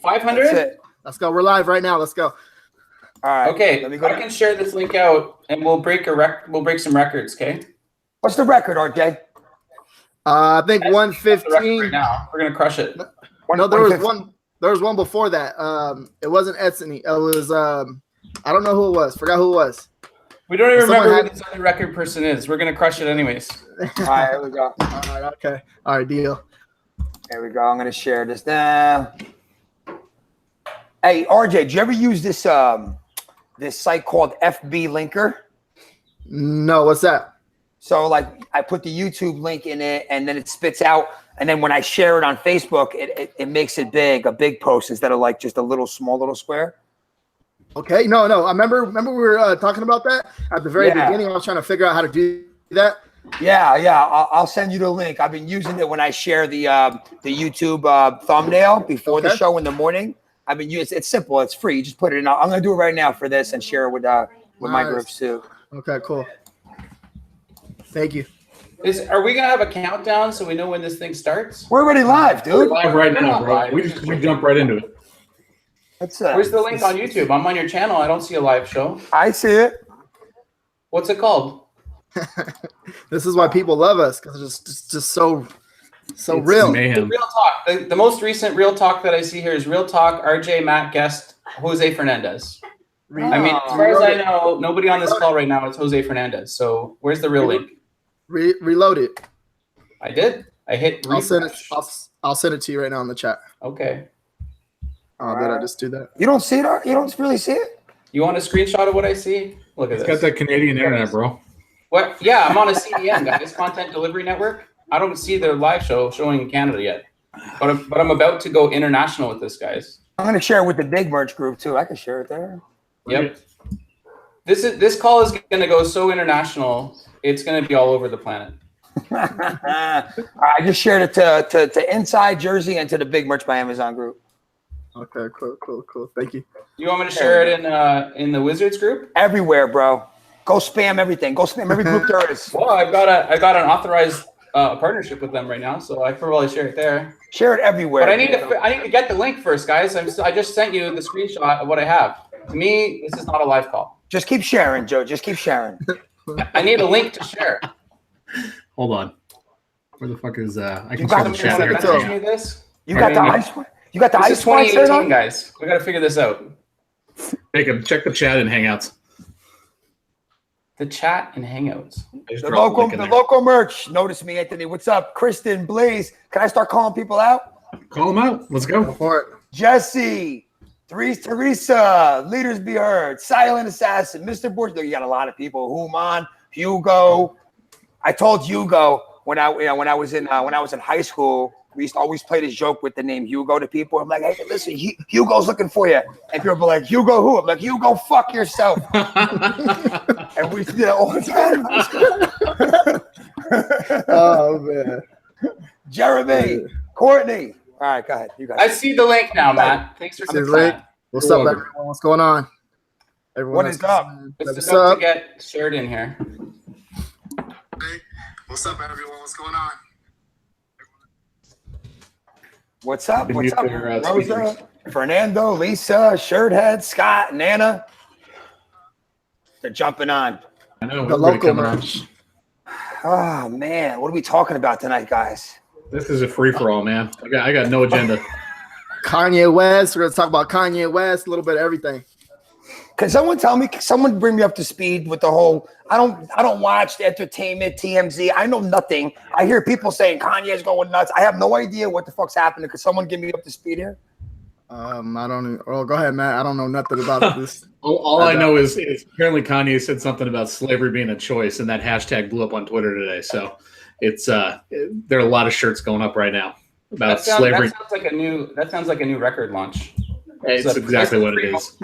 500? Let's go. We're live right now. Let's go. All right. Okay. I can share this link out, and we'll break some records. Okay. What's the record, RJ? I think 115. Right now, we're gonna crush it. No, there was one. There was one before that. It wasn't Etsy. It was I don't know who it was. Forgot who it was. We don't even remember who this other record person is. We're gonna crush it anyways. All right, here we go. All right, okay. All right, deal. There we go. I'm gonna share this now. Hey, RJ, did you ever use this this site called FB Linker? No, what's that? So like I put the YouTube link in it and then it spits out. And then when I share it on Facebook, it makes it big, a big post instead of like just a small little square. Okay. No. I remember we were talking about that at the very beginning. I was trying to figure out how to do that. Yeah. I'll send you the link. I've been using it when I share the YouTube thumbnail before the show in the morning. I've been using it's simple. It's free. You just put it in. I'm going to do it right now for this and share it with my groups too. Okay, cool. Thank you. Are we gonna have a countdown so we know when this thing starts? We're already live, dude. We're live right now, bro. We jump right into it. Where's the link on YouTube? I'm on your channel. I don't see a live show. I see it. What's it called? This is why people love us because it's just so real. Mayhem. Real talk. The most recent real talk that I see here is real talk. RJ, Matt, guest Jose Fernandez. I mean, as far as I know, nobody on this call right now is Jose Fernandez. So where's the real link? Reload it. I did. I hit refresh. I'll send it to you right now in the chat. Okay. Oh, did I just do that? You don't see it? You don't really see it? You want a screenshot of what I see? Look at this. It's got that Canadian internet, bro. What? Yeah, I'm on a CDN, guys. Content Delivery Network. I don't see their live show showing in Canada yet. But I'm about to go international with this, guys. I'm going to share it with the Big Merch group, too. I can share it there. Yep. This call is going to go so international. It's going to be all over the planet. I just shared it to Inside Jersey and to the Big Merch by Amazon group. Okay, cool. Thank you. You want me to share it in the Wizards group? Everywhere, bro. Go spam everything. Go spam every group there is. Well, I got an authorized partnership with them right now, so I can probably share it there. Share it everywhere. But I need to get the link first, guys. I just sent you the screenshot of what I have. To me, this is not a live call. Just keep sharing, Joe. Just keep sharing. I need a link to share. Hold on. Where the fuck is I can share the chat here. You got the ice. You got the ice. This is 2018, guys. We got to figure this out. Check the chat in Hangouts. The chat and Hangouts. The local merch. Notice me, Anthony. What's up, Kristen, Blaze? Can I start calling people out? Call them out. Let's go. For it. Jesse, Teresa, Leaders Be Heard, Silent Assassin, Mr. Borges. You got a lot of people. Human, Hugo. I told Hugo when I was in high school. We used to always play this joke with the name Hugo to people. I'm like, hey, listen, Hugo's looking for you. And people are like, Hugo who? I'm like, Hugo, fuck yourself. And we did it all the time. Oh, man. Jeremy, Courtney. All right, go ahead. You guys. I see the link now, Matt. Thanks for the link. What's up, everyone? What's going on? What is up? It's about to get shared in here. Hey, what's up, everyone? What's going on? What's up? What's up? Rosa, Fernando, Lisa, Shirthead, Scott, and Anna. They're jumping on. I know. The local merch. Oh, man. What are we talking about tonight, guys? This is a free-for-all, man. I got no agenda. Kanye West. We're going to talk about Kanye West, a little bit of everything. Can someone bring me up to speed with the whole, I don't watch the entertainment, TMZ. I know nothing. I hear people saying Kanye's going nuts. I have no idea what the fuck's happening. Could someone get me up to speed here? I don't. Oh, go ahead, Matt. I don't know nothing about this. All I know is apparently Kanye said something about slavery being a choice, and that hashtag blew up on Twitter today. So it's there are a lot of shirts going up right now about slavery. That sounds like a new record launch. It's exactly what it is.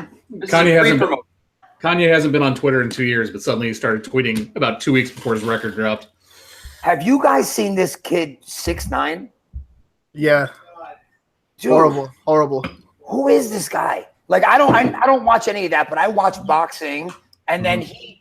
Kanye hasn't been on Twitter in 2 years, but suddenly he started tweeting about 2 weeks before his record dropped. Have you guys seen this kid 6ix9ine? Yeah. Dude, horrible. Who is this guy? Like I don't watch any of that, but I watch boxing, and then he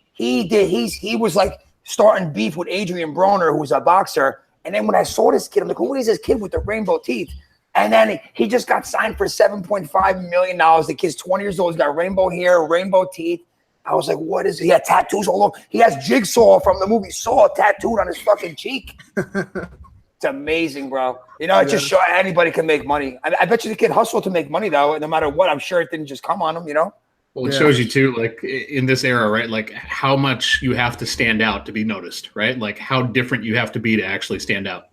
was like starting beef with Adrian Broner, who was a boxer. And then when I saw this kid, I'm like, who is this kid with the rainbow teeth? And then he just got signed for $7.5 million. The kid's 20 years old. He's got rainbow hair, rainbow teeth. I was like, what is he? He had tattoos all over. He has Jigsaw from the movie Saw tattooed on his fucking cheek. It's amazing, bro. You know, it just shows anybody can make money. I bet you the kid hustled to make money, though. No matter what, I'm sure it didn't just come on him, you know? Well, it shows you, too, like, in this era, right? Like, how much you have to stand out to be noticed, right? Like, how different you have to be to actually stand out.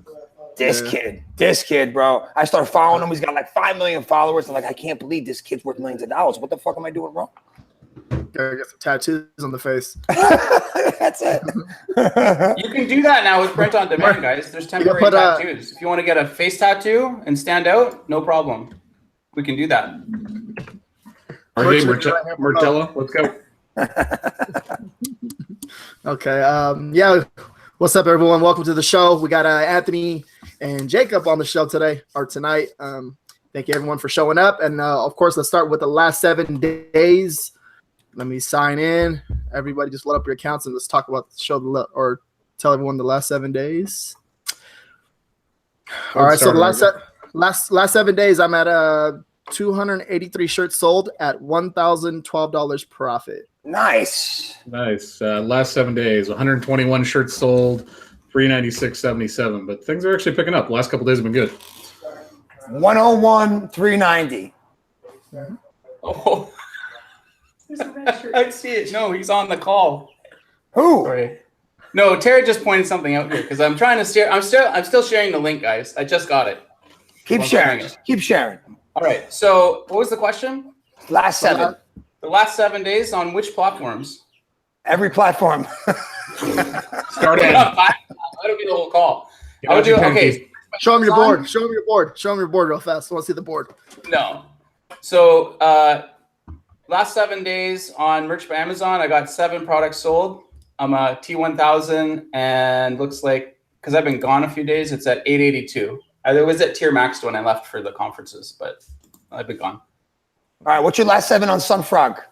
This kid, bro. I started following him. He's got like 5 million followers. I'm like, I can't believe this kid's worth millions of dollars. What the fuck am I doing wrong? Gotta get some tattoos on the face. That's it. You can do that now with print on demand, guys. There's temporary tattoos. If you want to get a face tattoo and stand out, no problem. We can do that. RJ Martella, let's go. Okay. Yeah. What's up, everyone? Welcome to the show. We got Anthony and Jacob on the show today or tonight. Thank you, everyone, for showing up. And, of course, let's start with the last 7 days. Let me sign in. Everybody just load up your accounts and let's talk about the show or tell everyone the last 7 days. All right, so the last 7 days, I'm at 283 shirts sold at $1,012 profit. Nice. Last 7 days, 121 shirts sold, $396.77. But things are actually picking up. The last couple days have been good. 101, 390. Oh, I see it. No, he's on the call. Who? Sorry. No, Terry just pointed something out here because I'm trying to steer. I'm still sharing the link, guys. I just got it. Keep sharing. Keep sharing. All right. So, what was the question? Last 7. The last 7 days on which platforms? Every platform. Start in. That'll be the whole call. I would do okay. Show them your board. Show them your board. Show them your board real fast. I want to see the board. No. So last 7 days on Merch by Amazon, I got 7 products sold. I'm a T1000 and looks like, because I've been gone a few days, it's at 882. I was at tier maxed when I left for the conferences, but I've been gone. All right, what's your last 7 on Sunfrog?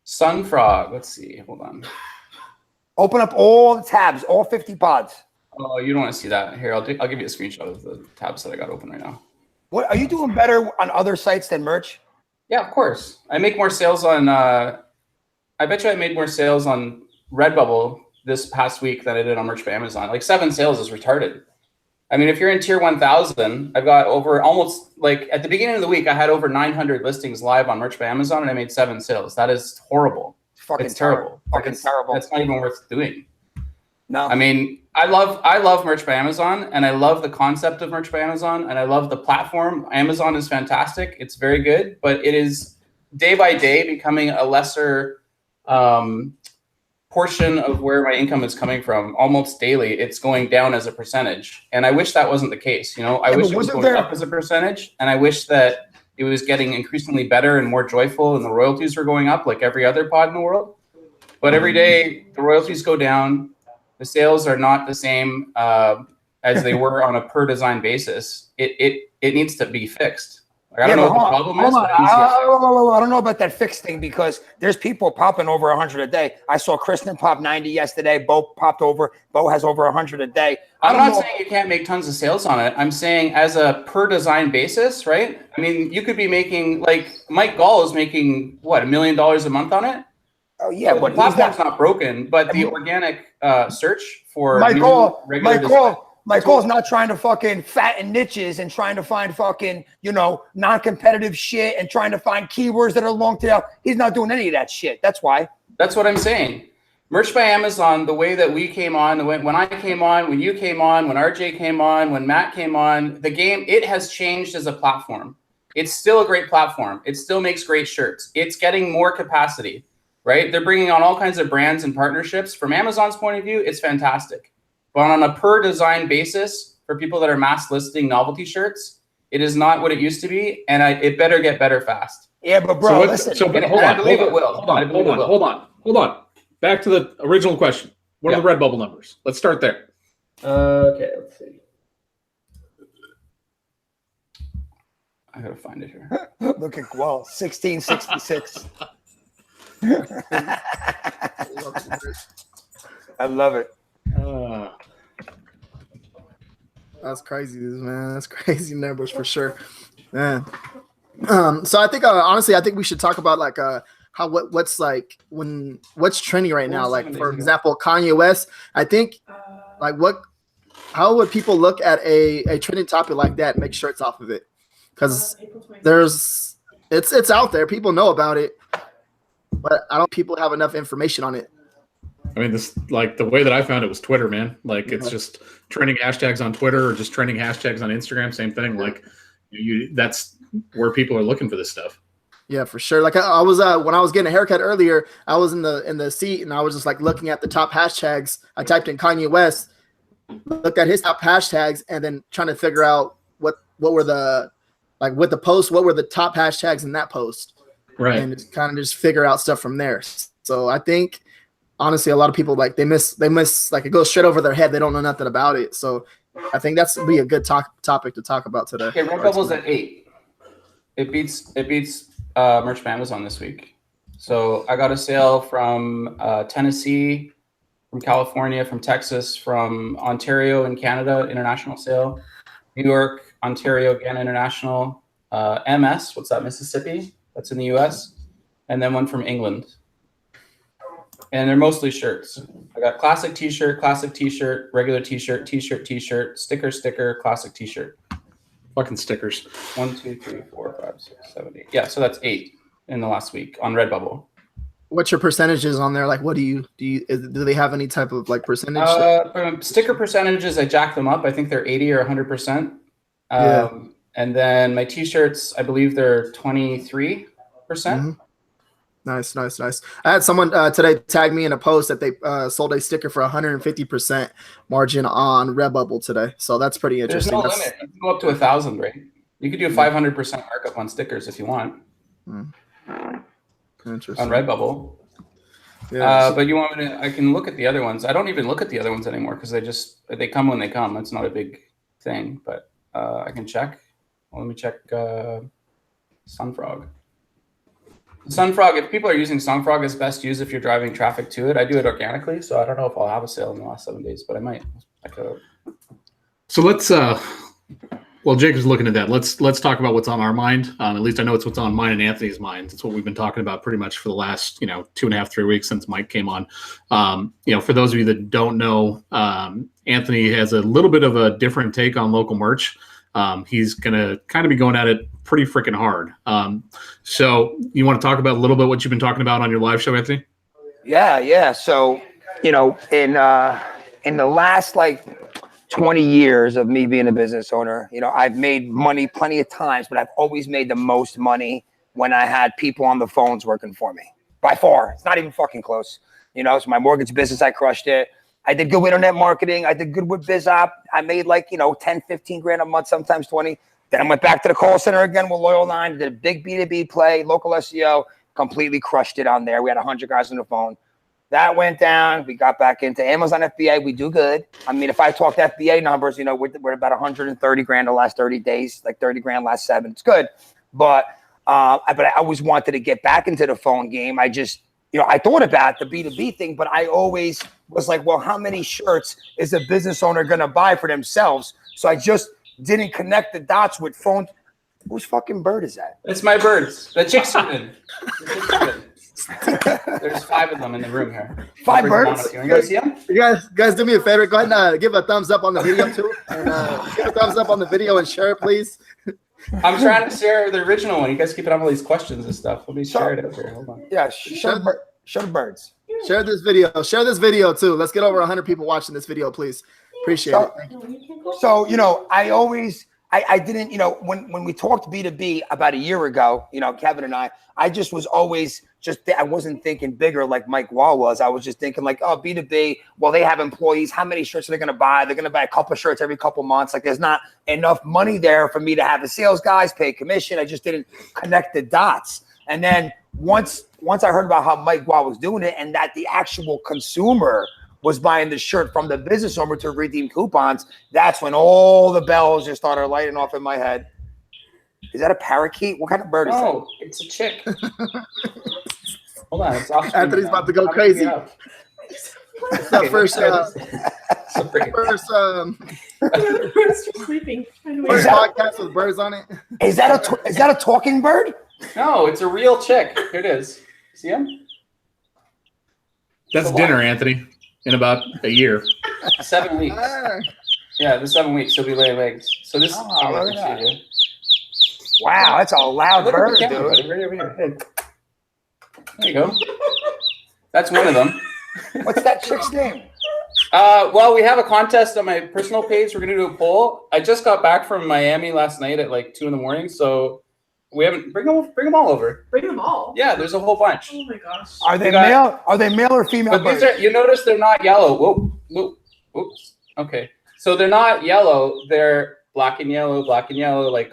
Sunfrog, let's see. Hold on. Open up all the tabs, all 50 pods. Oh, you don't want to see that. Here, I'll give you a screenshot of the tabs that I got open right now. What are you doing better on other sites than Merch? Yeah, of course. I make more sales on. I bet you I made more sales on Redbubble this past week than I did on Merch by Amazon. Like 7 sales is retarded. I mean, if you're in tier 1000, I've got over almost like at the beginning of the week, I had over 900 listings live on Merch by Amazon, and I made 7 sales. That is horrible. It's terrible. Fucking terrible. That's not even worth doing. No. I mean, I love Merch by Amazon, and I love the concept of Merch by Amazon, and I love the platform. Amazon is fantastic. It's very good, but it is day by day becoming a lesser portion of where my income is coming from. Almost daily, it's going down as a percentage, and I wish that wasn't the case. You know, I wish it was going up as a percentage, and I wish that it was getting increasingly better and more joyful, and the royalties were going up like every other pod in the world. But every day, the royalties go down. The sales are not the same as they were on a per design basis. It needs to be fixed. Like, I don't know what the problem is. I don't know about that fixed thing because there's people popping over 100 a day. I saw Kristen pop 90 yesterday. Bo popped over. Bo has over 100 a day. I'm not saying you can't make tons of sales on it. I'm saying as a per design basis, right? I mean, you could be making, like Mike Gall is making, what, $1 million a month on it? Oh, yeah. But the platform's not broken, but the organic search for Michael's not trying to fucking fatten niches and trying to find fucking, non-competitive shit and trying to find keywords that are long tail. He's not doing any of that shit. That's why. That's what I'm saying. Merch by Amazon, the way that we came on, when I came on, when you came on, when RJ came on, when Matt came on, the game, it has changed as a platform. It's still a great platform. It still makes great shirts. It's getting more capacity, right? They're bringing on all kinds of brands and partnerships. From Amazon's point of view, it's fantastic. But on a per design basis, for people that are mass listing novelty shirts, it is not what it used to be, and it better get better fast. Yeah, but bro, I believe it will. Hold on. Back to the original question. What are the Redbubble numbers? Let's start there. Okay, let's see. I gotta find it here. Look at 1666. I love it. That's crazy, man. That's crazy numbers for sure, man. So I think honestly, I think we should talk about like what's trending right now. Like for example, Kanye West. I think like how would people look at a trending topic like that and make shirts off of it? Because it's out there. People know about it, but I don't. People have enough information on it. I mean, this like the way that I found it was Twitter, man. Like it's just trending hashtags on Twitter or just trending hashtags on Instagram. Same thing. Like that's where people are looking for this stuff. Yeah, for sure. Like I was when I was getting a haircut earlier, I was in the seat and I was just like looking at the top hashtags. I typed in Kanye West, looked at his top hashtags, and then trying to figure out what were the like with the post, what were the top hashtags in that post, right? And just kind of just figure out stuff from there. So I think honestly, a lot of people like they miss like it goes straight over their head. They don't know nothing about it. So I think that's would be a good topic to talk about today. Okay, Redbubble's at 8. It beats Merch by Amazon this week. So I got a sale from Tennessee, from California, from Texas, from Ontario in Canada, international sale. New York, Ontario again, international. MS, what's that? Mississippi, that's in the US, and then one from England. And they're mostly shirts. I got classic t-shirt, regular t-shirt, t-shirt, sticker, classic t-shirt. Fucking stickers. 1, 2, 3, 4, 5, 6, 7, 8. Yeah, so that's 8 in the last week on Redbubble. What's your percentages on there? Like, what do they have any type of like percentage? Sticker percentages, I jack them up. I think they're 80 or 100%. And then my t-shirts, I believe they're 23%. Mm-hmm. Nice. I had someone today tag me in a post that they sold a sticker for 150% margin on Redbubble today. So that's pretty interesting. There's no limit. You can go up to 1,000, right? You could do a 500% markup on stickers if you want. Interesting. On Redbubble. But you want me to? I can look at the other ones. I don't even look at the other ones anymore because they come when they come. That's not a big thing. But I can check. Well, let me check Sunfrog. Sunfrog, if people are using Sunfrog, it's best used if you're driving traffic to it. I do it organically, so I don't know if I'll have a sale in the last 7 days, but I might. So let's well, Jake is looking at that. Let's talk about what's on our mind. At least I know it's what's on mine and Anthony's mind. It's what we've been talking about pretty much for the last 2.5, 3 weeks since Mike came on. For those of you that don't know, Anthony has a little bit of a different take on local merch. He's going to kind of be going at it pretty freaking hard. So you want to talk about a little bit what you've been talking about on your live show, Anthony? Yeah. So, in the last 20 years of me being a business owner, I've made money plenty of times, but I've always made the most money when I had people on the phones working for me. By far. It's not even fucking close. So my mortgage business, I crushed it. I did good with internet marketing. I did good with BizOp. I made 10, 15 grand a month, sometimes 20. Then I went back to the call center again with Loyal 9, did a big B2B play, local SEO, completely crushed it on there. We had 100 guys on the phone. That went down. We got back into Amazon FBA. We do good. I mean, if I talk FBA numbers, we're about 130 grand the last 30 days, 30 grand last 7. It's good. But I always wanted to get back into the phone game. I just, I thought about the B2B thing, but I always was like, well, how many shirts is a business owner going to buy for themselves? So I just didn't connect the dots with phone. Whose fucking bird is that? It's my birds. The chicks are in. There's 5 of them in the room here. 5 birds? You guys see them? You guys do me a favor. Go ahead and give a thumbs up on the video too. And give a thumbs up on the video and share it, please. I'm trying to share the original one. You guys keep it on all these questions and stuff. Let me share it up here. Hold on. Yeah, show the birds. Share this video. Share this video too. Let's get over 100 people watching this video, please. Appreciate it. Thank you. So, I didn't, when we talked B2B about a year ago, Kevin and I just was always I wasn't thinking bigger like Mike Wall was. I was just thinking B2B, well, they have employees. How many shirts are they going to buy? They're going to buy a couple of shirts every couple months. There's not enough money there for me to have the sales guys pay commission. I just didn't connect the dots. And then once I heard about how Mike Wall was doing it and that the actual consumer was buying the shirt from the business owner to redeem coupons, that's when all the bells just started lighting off in my head. Is that a parakeet? What kind of bird is that? Oh, it's a chick. Hold on, it's off. Anthony's about to go crazy. It's the first. Sorry. First, Birds are sleeping. first podcast with birds on it. Is that a talking bird? No, it's a real chick. Here it is. See him? That's So dinner, what? Anthony, in about a year. 7 weeks. Ah, Yeah, the 7 weeks he'll be laying eggs. So this. Oh, look at that. Here. Wow, that's a loud Look at bird, the camera, dude. buddy. Right over here. Hey. There you go. That's one of them. What's that chick's name? Well, we have a contest on my personal page. We're gonna do a poll. I just got back from Miami last night at like 2 a.m. So we haven't bring them all over. Bring them all. Yeah, there's a whole bunch. Oh my gosh. Are they We got- male? Are they male or female But birds? these are, you notice they're not yellow. Whoa. Oops. Okay. So they're not yellow. They're black and yellow, like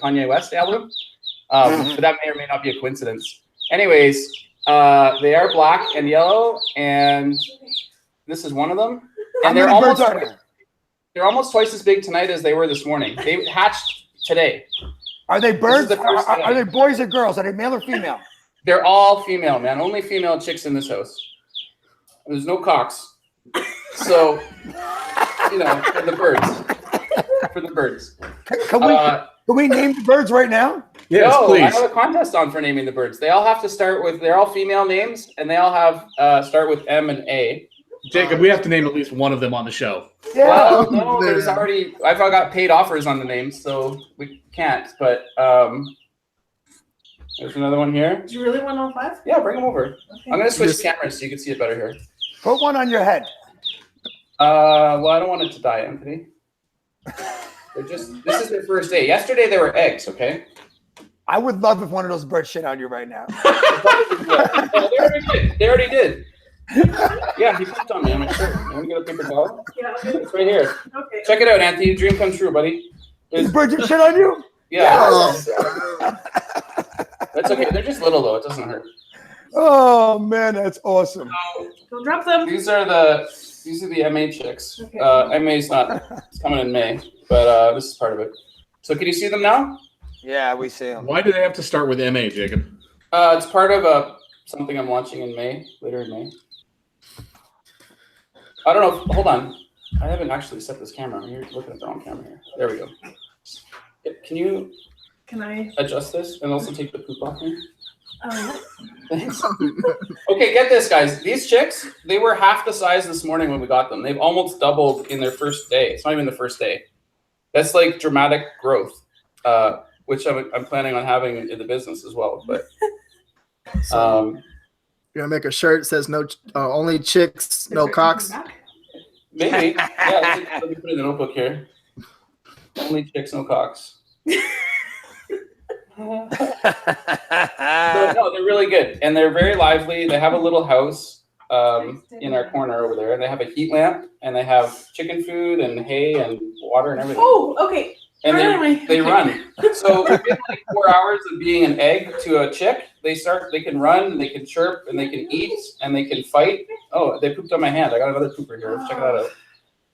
Kanye West album. But that may or may not be a coincidence. Anyways, they are black and yellow, and this is one of them. And How many birds are there? they're almost twice as big tonight as they were this morning. They hatched today. Are they birds? the first Are day. they boys or girls? Are they male or female? They're all female, man. Only female chicks in this house. There's no cocks. So, for the birds. For the birds. Can we name the birds right now? Yes, no, I please. have a contest on for naming the birds. They all have to start with, they're all female names, and they all have start with M and A. Jacob, we have to name at least one of them on the show. Yeah. Well, no, there's already, I've got paid offers on the names, so we can't, but there's another one here. Do you really want all 5? Yeah, bring them over. Okay. I'm going to switch Just- cameras so you can see it better here. Put one on your head. Well, I don't want it to die, Anthony. This is their first day. Yesterday they were eggs, okay? I would love if one of those birds shit on you right now. Oh, they already did. Yeah, he pooped on me on my shirt. You want to get a paper towel? Yeah, okay. It's right here. Okay. Check it out, Anthony. Your dream come true, buddy. The bird just shit on you? Yeah, Oh. that's okay. They're just little though. It doesn't hurt. Oh man, that's awesome. Don't drop them. These are the MA chicks. Okay. MA's not. It's coming in May, but this is part of it. So can you see them now? Yeah, we see them. Why do they have to start with MA, Jacob? It's part of something I'm launching in May, later in May. I don't know. Hold on. I haven't actually set this camera. You're looking at the wrong camera here. There we go. Can you Can I? adjust this and also take the poop off here? Thanks. Oh, Okay, get this, guys. These chicks, they were half the size this morning when we got them. They've almost doubled in their first day. It's not even the first day. That's like dramatic growth, which I'm planning on having in the business as well. But you're gonna make a shirt that says no, only chicks, no cocks. maybe. Yeah, let me put it in the notebook here. Only chicks, no cocks. But no, they're really good, and they're very lively. They have a little house in our corner over there, and they have a heat lamp, and they have chicken food and hay and water and everything. Oh, okay. And Right. they run. So within like 4 hours of being an egg to a chick, they can run, they can chirp, and they can eat, and they can fight. Oh, they pooped on my hand. I got another pooper here. Let's check that out.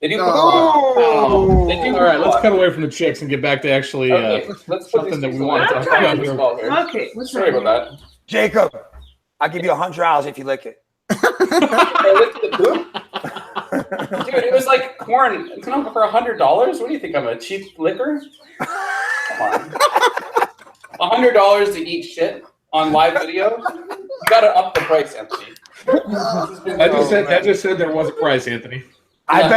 They do. Oh. They do. All right, let's cut away from the chicks and get back to actually Okay, let's put something these that we things want to away. talk about This here. ball here. Okay. What's Sorry right about that. Jacob, I'll give you $100 if you lick it. I lifted the poop. Dude, it was like corn. It's not for $100. What do you think? I'm a cheap liquor? Come on. $100 to eat shit on live video. You gotta up the price, Anthony. That just said there was a price, Anthony. I Yeah.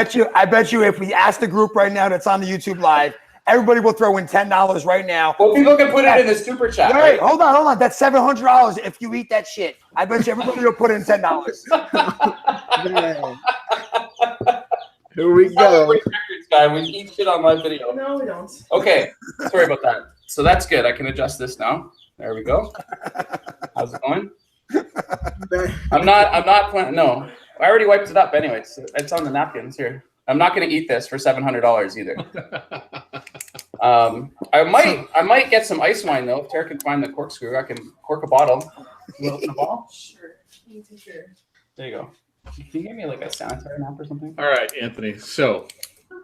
bet you if we ask the group right now that's on the YouTube live, everybody will throw in $10 right now. Well, people can put it in the super chat. Wait, Right? hold on. That's $700 if you eat that shit. I bet you everybody will put in $10. Man. Here we It's not go. a break records, guy. We eat shit on live video. No, we don't. Okay, sorry about that. So that's good. I can adjust this now. There we go. How's it going? I'm not planning. No, I already wiped it up. Anyways, it's on the napkins here. I'm not going to eat this for $700 either. I might get some ice wine though. If Tara can find the corkscrew, I can cork a bottle. You want some ball? Sure. You take your- There you go. Can you give me like a sanitary nap or something? All right, Anthony. So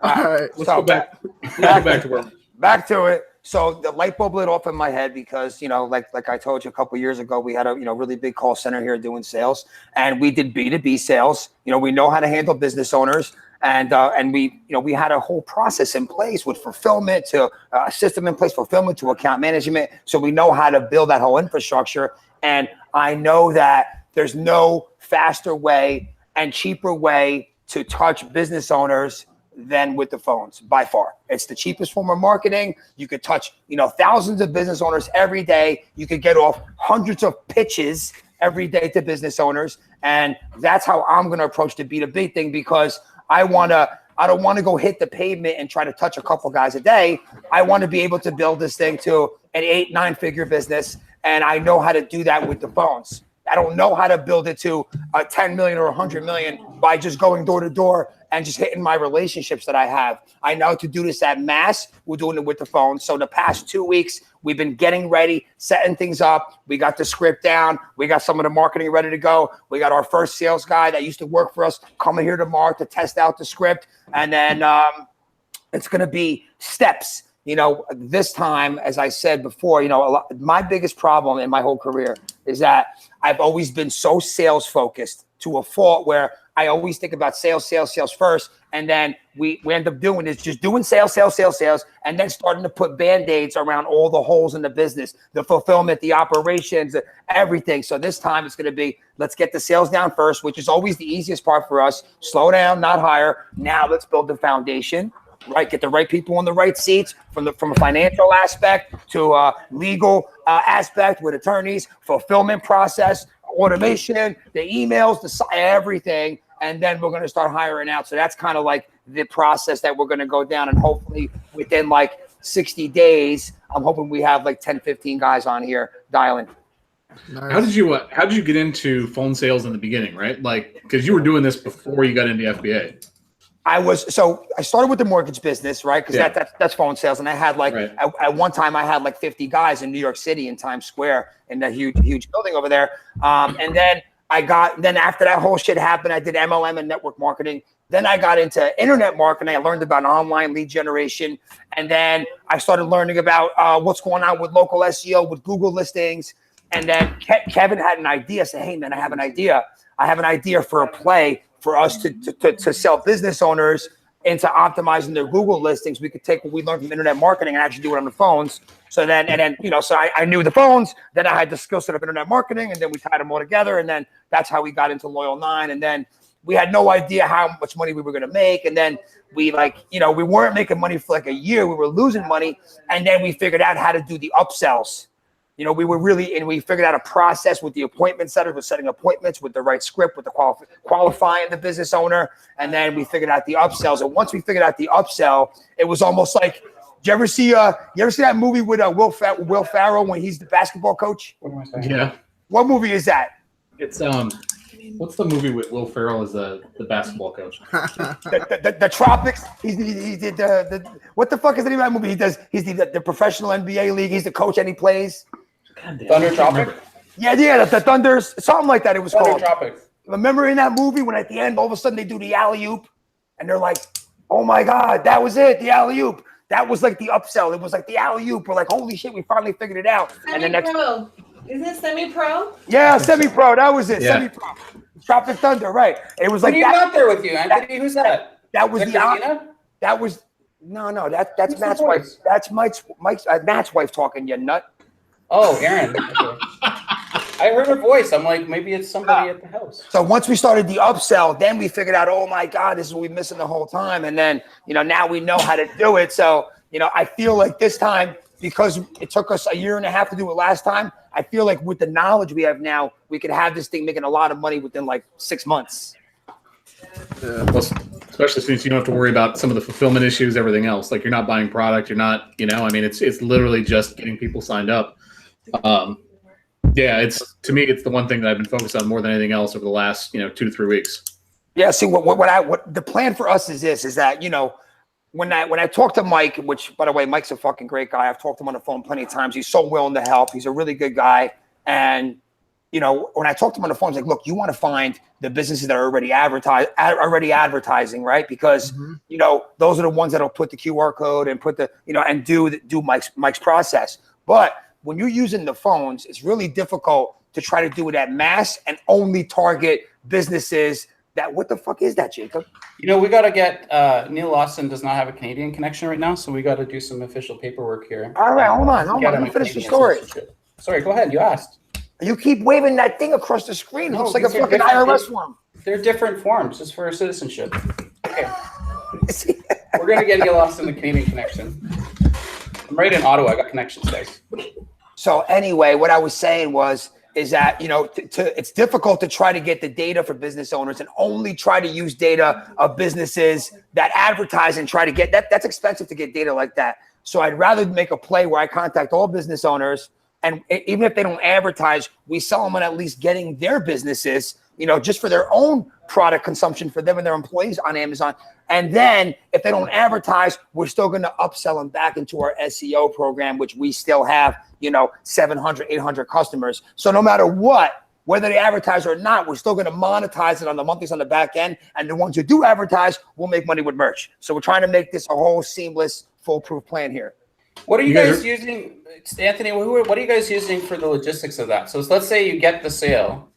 All right. let's So go back. Let's go back to where. Back to it. So the light bulb lit off in my head because, like I told you a couple years ago, we had a, really big call center here doing sales, and we did B2B sales. We know how to handle business owners, And we had a whole process in place with fulfillment to a system in place, fulfillment to account management. So we know how to build that whole infrastructure. And I know that there's no faster way and cheaper way to touch business owners than with the phones by far. It's the cheapest form of marketing. You could touch, thousands of business owners every day. You could get off hundreds of pitches every day to business owners. And that's how I'm going to approach the B2B thing, because I don't want to go hit the pavement and try to touch a couple guys a day. I want to be able to build this thing to an 8-9 figure business. And I know how to do that with the phones. I don't know how to build it to a 10 million or 100 million by just going door to door and just hitting my relationships that I have. I know to do this at mass. We're doing it with the phone. So the past 2 weeks, we've been getting ready, setting things up. We got the script down. We got some of the marketing ready to go. We got our first sales guy that used to work for us coming here tomorrow to test out the script. And then it's going to be steps. This time, as I said before, my biggest problem in my whole career is that I've always been so sales focused to a fault where I always think about sales first. And then we end up doing is just doing sales, and then starting to put Band-Aids around all the holes in the business, the fulfillment, the operations, everything. So this time it's going to be, let's get the sales down first, which is always the easiest part for us. Slow down, not higher. Now let's build the foundation. Right, get the right people in the right seats from a financial aspect to a legal aspect with attorneys, fulfillment process, automation, the emails, everything, and then we're going to start hiring out. So that's kind of like the process that we're going to go down, and hopefully within like 60 days, I'm hoping we have like 10, 15 guys on here dialing. Nice. How did you get into phone sales in the beginning, right? Like, because you were doing this before you got into FBA. I started with the mortgage business, right? Because that's phone sales. And I had at one time I had like 50 guys in New York City in Times Square in the huge building over there. And then after that whole shit happened, I did MLM and network marketing. Then I got into internet marketing. I learned about online lead generation. And then I started learning about what's going on with local SEO, with Google listings. And then Kevin had an idea. Say, hey man, I have an idea. I have an idea for a play for us to sell business owners into optimizing their Google listings. We could take what we learned from internet marketing and actually do it on the phones. So I knew the phones, then I had the skill set of internet marketing, and then we tied them all together. And then that's how we got into Loyal 9. And then we had no idea how much money we were going to make. And then we weren't making money for like a year. We were losing money. And then we figured out how to do the upsells. We figured out a process with the appointment setters, with setting appointments with the right script, with the qualifying the business owner. And then we figured out the upsells. And once we figured out the upsell, it was almost like, did you ever see that movie with Will Ferrell when he's the basketball coach? Yeah. What movie is that? It's what's the movie with Will Ferrell as the basketball coach? The Tropics. He's what the fuck is the name of that movie? He's the professional NBA league. He's the coach and he plays. Thunder Tropic? Yeah, the Thunders, something like that it was Thunder called. Tropic. Remember in that movie when at the end, all of a sudden they do the alley-oop and they're like, oh my God, that was it, the alley-oop. That was like the upsell. It was like the alley-oop. We're like, holy shit, we finally figured it out. And the next, is it semi-pro? Yeah, semi-pro, that was it, yeah. Semi-pro. Tropic Thunder, right. It was like Who do you got there with you, Anthony? Who's that? That was Victorina? That was, no, that's Matt's wife. That's Matt's wife talking, you nut. Oh, Aaron. Okay. I heard her voice. I'm like, maybe it's somebody at the house. So once we started the upsell, then we figured out, oh my God, this is what we've been missing the whole time. And then, now we know how to do it. So, I feel like this time, because it took us a year and a half to do it last time, I feel like with the knowledge we have now, we could have this thing making a lot of money within like 6 months. Yeah. Plus, especially since you don't have to worry about some of the fulfillment issues, everything else. Like you're not buying product, you're not, it's literally just getting people signed up. To me, it's the one thing that I've been focused on more than anything else over the last, 2 to 3 weeks. Yeah. See, what the plan for us is that, when I talk to Mike, which by the way, Mike's a fucking great guy. I've talked to him on the phone plenty of times. He's so willing to help. He's a really good guy. And, when I talk to him on the phone, he's like, look, you want to find the businesses that are already advertising, right? Because, those are the ones that'll put the QR code and put and do Mike's process. But when you're using the phones, it's really difficult to try to do it at mass and only target businesses What the fuck is that, Jacob? You know, we got to get Neil Lawson does not have a Canadian connection right now, so we got to do some official paperwork here. All right, hold on. Get Let him me a finish the Canadian story. citizenship. Sorry, go ahead. You asked. You keep waving that thing across the screen. It No, looks like a these are fucking different- IRS form. They're different forms just for citizenship. Okay. We're going to get Neil Lawson the Canadian connection. I'm right in Ottawa. I got connections, guys. So anyway, what I was saying is that, you know, it's difficult to try to get the data for business owners and only try to use data of businesses that advertise and try to get that. That's expensive to get data like that. So I'd rather make a play where I contact all business owners, and even if they don't advertise, we sell them on at least getting their businesses, you know, just for their own product consumption for them and their employees on Amazon. And then if they don't advertise, we're still going to upsell them back into our SEO program, which we still have, you know, 700, 800 customers. So no matter what, whether they advertise or not, we're still going to monetize it on the monthlies on the back end. And the ones who do advertise will make money with merch. So we're trying to make this a whole seamless, foolproof plan here. What are you guys using, Anthony? What are you guys using for the logistics of that? So let's say you get the sale,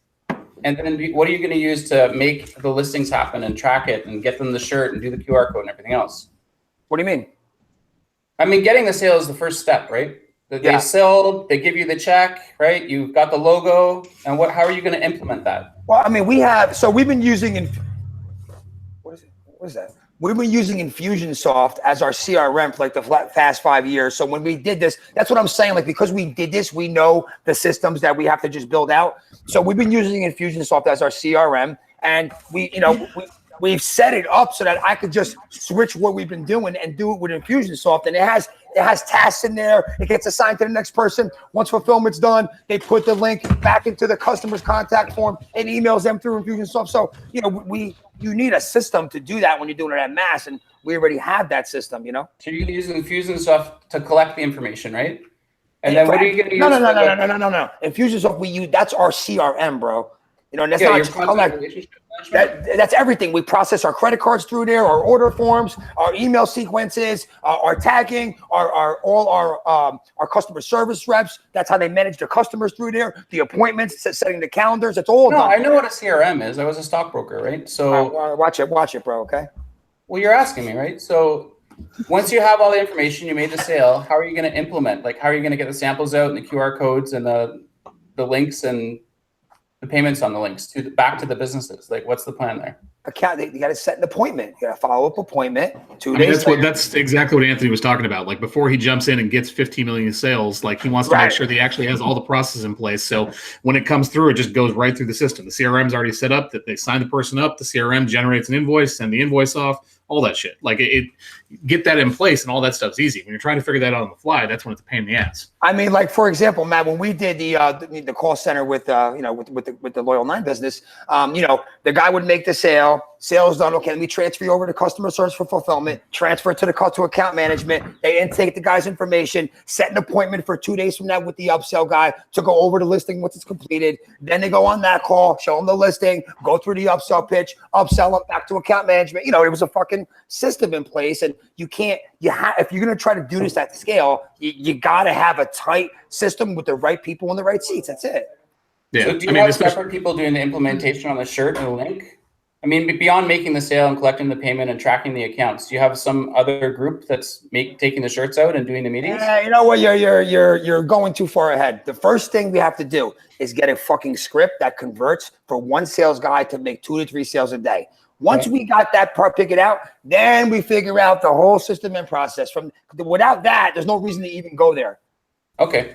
and then what are you going to use to make the listings happen and track it and get them the shirt and do the QR code and everything else? What do you mean? I mean, getting the sale is the first step, right? They sell, they give you the check, right? You've got the logo, and how are you going to implement that? Well, I mean, we've been using, what is that? We've been using Infusionsoft as our CRM for like the past 5 years. So when we did this, that's what I'm saying. Like, because we did this, we know the systems that we have to just build out. So we've been using Infusionsoft as our CRM, and we've set it up so that I could just switch what we've been doing and do it with Infusionsoft. And it has tasks in there. It gets assigned to the next person. Once fulfillment's done, they put the link back into the customer's contact form and emails them through Infusionsoft. So, you know, you need a system to do that when you're doing it at mass, and we already have that system, you know? So you're going to use Infusionsoft to collect the information, right? And then what are you going to use? No. Infusionsoft, that's our CRM, bro. You know, and that's not collect. That's everything. We process our credit cards through there, our order forms, our email sequences, our tagging, all our customer service reps. That's how they manage their customers through there. The appointments, setting the calendars. It's all done. I know what a CRM is. I was a stockbroker, right? So watch it, bro. Okay. Well, you're asking me, right? So once you have all the information, you made the sale. How are you going to implement? Like, how are you going to get the samples out and the QR codes and the links and the payments on the links back to the businesses? Like, what's the plan there? You got to set an appointment. You got to follow up appointment. 2 days. That's exactly what Anthony was talking about. Like, before he jumps in and gets 15 million in sales, like, he wants to make sure that he actually has all the processes in place. So when it comes through, it just goes right through the system. The CRM's already set up, that they sign the person up. The CRM generates an invoice, send the invoice off, all that shit. Like, get that in place, and all that stuff's easy. When you're trying to figure that out on the fly, that's when it's a pain in the ass. I mean, like, for example, Matt, when we did the call center with the Loyal 9 business, the guy would make the sales done. Okay, let me transfer you over to customer service for fulfillment, transfer it to account management. They intake the guy's information, set an appointment for 2 days from now with the upsell guy to go over the listing once it's completed. Then they go on that call, show them the listing, go through the upsell pitch, upsell them back to account management. You know, it was a fucking system in place, and if you're going to try to do this at scale, you got to have a tight system with the right people in the right seats. That's it. Yeah. So do you have separate people doing the implementation on the shirt and the link? I mean, beyond making the sale and collecting the payment and tracking the accounts, do you have some other group that's taking the shirts out and doing the meetings? Yeah, you know what? You're going too far ahead. The first thing we have to do is get a fucking script that converts for one sales guy to make 2 to 3 sales a day. Once we got that part figured out, then we figure out the whole system and process. Without that, there's no reason to even go there. Okay.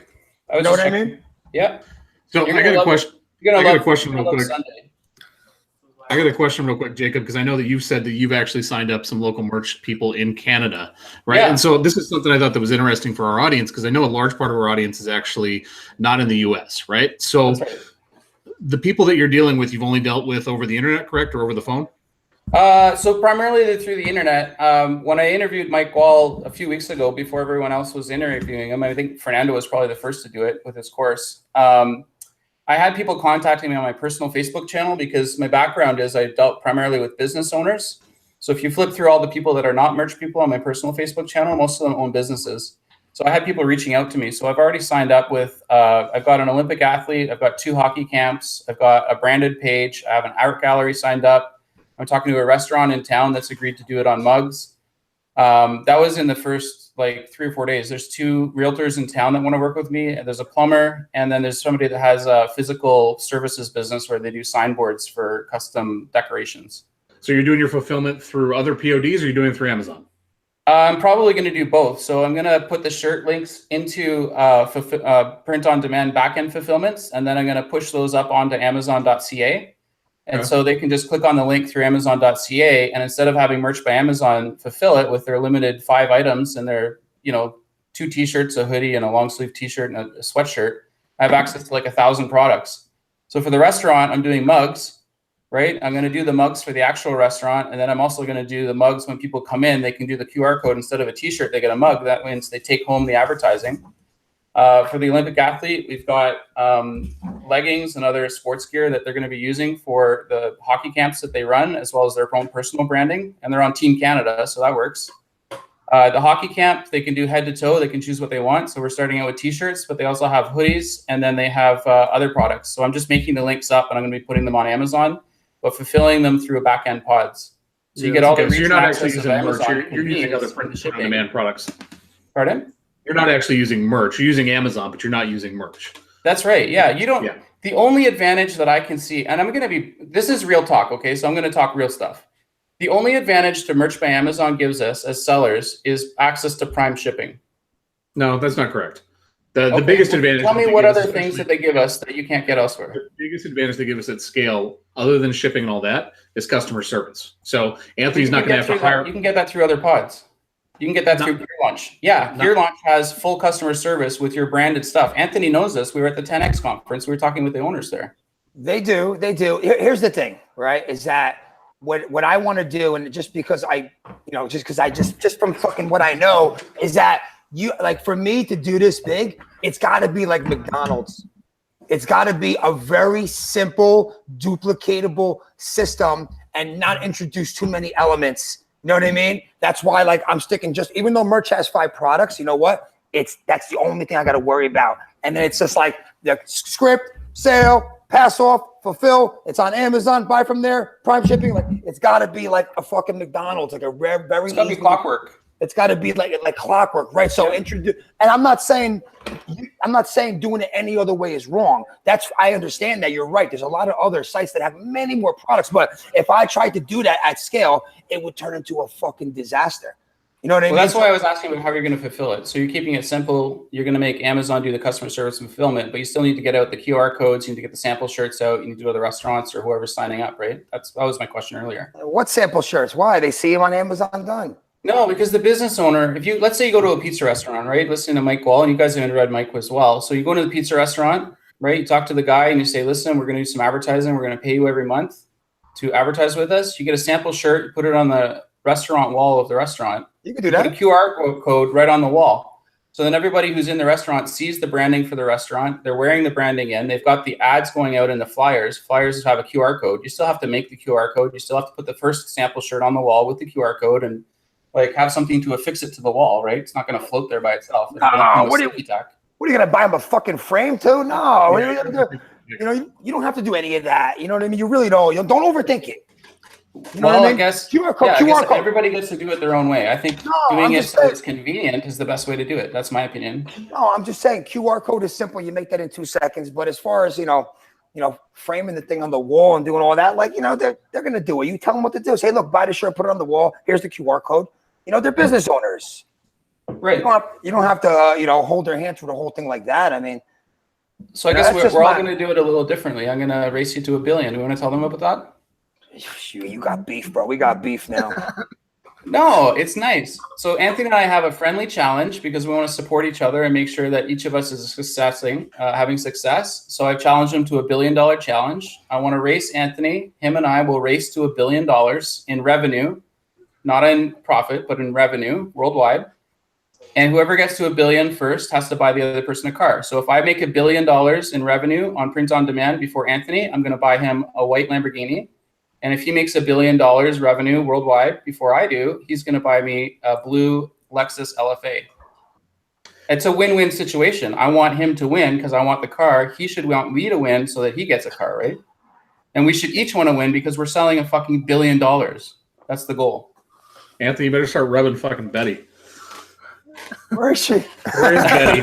You know what I mean? Yeah. So I got a question. I got a question real quick. I got a question real quick, Jacob, because I know that you've said that you've actually signed up some local merch people in Canada, right? Yeah. And so this is something I thought that was interesting for our audience, because I know a large part of our audience is actually not in the US, right? So the people that you're dealing with, you've only dealt with over the internet, correct, or over the phone? So primarily through the internet. When I interviewed Mike Wall a few weeks ago, before everyone else was interviewing him, I think Fernando was probably the first to do it with his course. I had people contacting me on my personal Facebook channel, because my background is I dealt primarily with business owners. So if you flip through all the people that are not merch people on my personal Facebook channel, most of them own businesses. So I had people reaching out to me. So I've already signed up with, I've got an Olympic athlete, I've got 2 hockey camps, I've got a branded page, I have an art gallery signed up. I'm talking to a restaurant in town that's agreed to do it on mugs. That was in the first like 3 or 4 days. There's 2 realtors in town that want to work with me. There's a plumber, and then there's somebody that has a physical services business where they do signboards for custom decorations. So you're doing your fulfillment through other PODs, or you're doing it through Amazon? I'm probably going to do both. So I'm going to put the shirt links into print-on-demand backend fulfillments, and then I'm going to push those up onto Amazon.ca. And so they can just click on the link through Amazon.ca, and instead of having Merch by Amazon fulfill it with their limited 5 items and their 2 t-shirts, a hoodie, and a long sleeve t-shirt and a sweatshirt, I have access to like 1,000 products. So for the restaurant, I'm doing mugs, right? I'm going to do the mugs for the actual restaurant, and then I'm also going to do the mugs when people come in. They can do the QR code instead of a t-shirt. They get a mug. That means they take home the advertising. For the Olympic athlete, we've got leggings and other sports gear that they're going to be using for the hockey camps that they run, as well as their own personal branding. And they're on Team Canada, so that works. The hockey camp, they can do head to toe. They can choose what they want. So we're starting out with t-shirts, but they also have hoodies, and then they have other products. So I'm just making the links up, and I'm going to be putting them on Amazon, but fulfilling them through a back-end pods. So you get all the So you're not actually access of using merch. Amazon You're using other convenience print on demand products. Pardon? You're not actually using merch. You're using Amazon, but you're not using merch. That's right. Yeah. You don't. Yeah. The only advantage that I can see, and this is real talk, okay? So I'm going to talk real stuff. The only advantage to Merch by Amazon gives us as sellers is access to prime shipping. No, that's not correct. The biggest advantage. Tell me what other things that they give us that you can't get elsewhere. The biggest advantage they give us at scale, other than shipping and all that, is customer service. So Anthony's not going to have to hire. You can get that through other pods. You can get that through Gear Launch. Yeah, Gear Launch has full customer service with your branded stuff. Anthony knows this. We were at the 10X conference. We were talking with the owners there. They do. Here's the thing, right? Is that what I want to do, and just because just from fucking what I know, is that for me to do this big, it's got to be like McDonald's. It's got to be a very simple, duplicatable system and not introduce too many elements. You know what I mean? That's why, I'm sticking even though merch has 5 products, you know what? That's the only thing I got to worry about. And then it's just like the script, sale, pass off, fulfill. It's on Amazon, buy from there, prime shipping. It's got to be like a fucking McDonald's, like a very It's got to be clockwork. It's got to be like clockwork, right? So introduce, and I'm not saying doing it any other way is wrong. I understand that, you're right. There's a lot of other sites that have many more products, but if I tried to do that at scale, it would turn into a fucking disaster. You know what I mean? That's why I was asking about how you're going to fulfill it. So you're keeping it simple. You're going to make Amazon do the customer service and fulfillment, but you still need to get out the QR codes. You need to get the sample shirts out. You need to go to the restaurants or whoever's signing up, right? That was my question earlier. What sample shirts? Why? They see them on Amazon done. No, because the business owner, let's say you go to a pizza restaurant, right? Listen to Mike Wall, and you guys have read Mike as well. So you go to the pizza restaurant, right? You talk to the guy and you say, listen, we're going to do some advertising. We're going to pay you every month to advertise with us. You get a sample shirt, you put it on the restaurant wall of the restaurant. You can do that. Put a QR code right on the wall. So then everybody who's in the restaurant sees the branding for the restaurant. They're wearing the branding in. They've got the ads going out in the flyers. Flyers have a QR code. You still have to make the QR code. You still have to put the first sample shirt on the wall with the QR code and have something to affix it to the wall, right? It's not going to float there by itself. No, what are you going to buy him a fucking frame too? No, you don't have to do any of that. You know what I mean? You really don't. Don't overthink it. You know what I mean? I guess QR code. Everybody gets to do it their own way. I think doing it so it's convenient is the best way to do it. That's my opinion. No, I'm just saying QR code is simple. You make that in 2 seconds. But as far as framing the thing on the wall and doing all that, they're gonna do it. You tell them what to do. Say, look, buy the shirt, put it on the wall. Here's the QR code. They're business owners. Right. You don't have to hold their hand through the whole thing like that. I mean, so I guess we're all going to do it a little differently. I'm going to race you to $1 billion. Do you want to tell them about that? You got beef, bro. We got beef now. No, it's nice. So Anthony and I have a friendly challenge because we want to support each other and make sure that each of us is having success. So I've challenged him to $1 billion challenge. I want to race Anthony. Him and I will race to $1 billion in revenue, not in profit, but in revenue worldwide. And whoever gets to $1 billion first has to buy the other person a car. So if I make $1 billion in revenue on print on demand before Anthony, I'm going to buy him a white Lamborghini. And if he makes $1 billion revenue worldwide before I do, he's going to buy me a blue Lexus LFA. It's a win-win situation. I want him to win because I want the car. He should want me to win so that he gets a car, right? And we should each want to win because we're selling a fucking $1 billion. That's the goal. Anthony, you better start rubbing fucking Betty. Where is she? Where is Betty?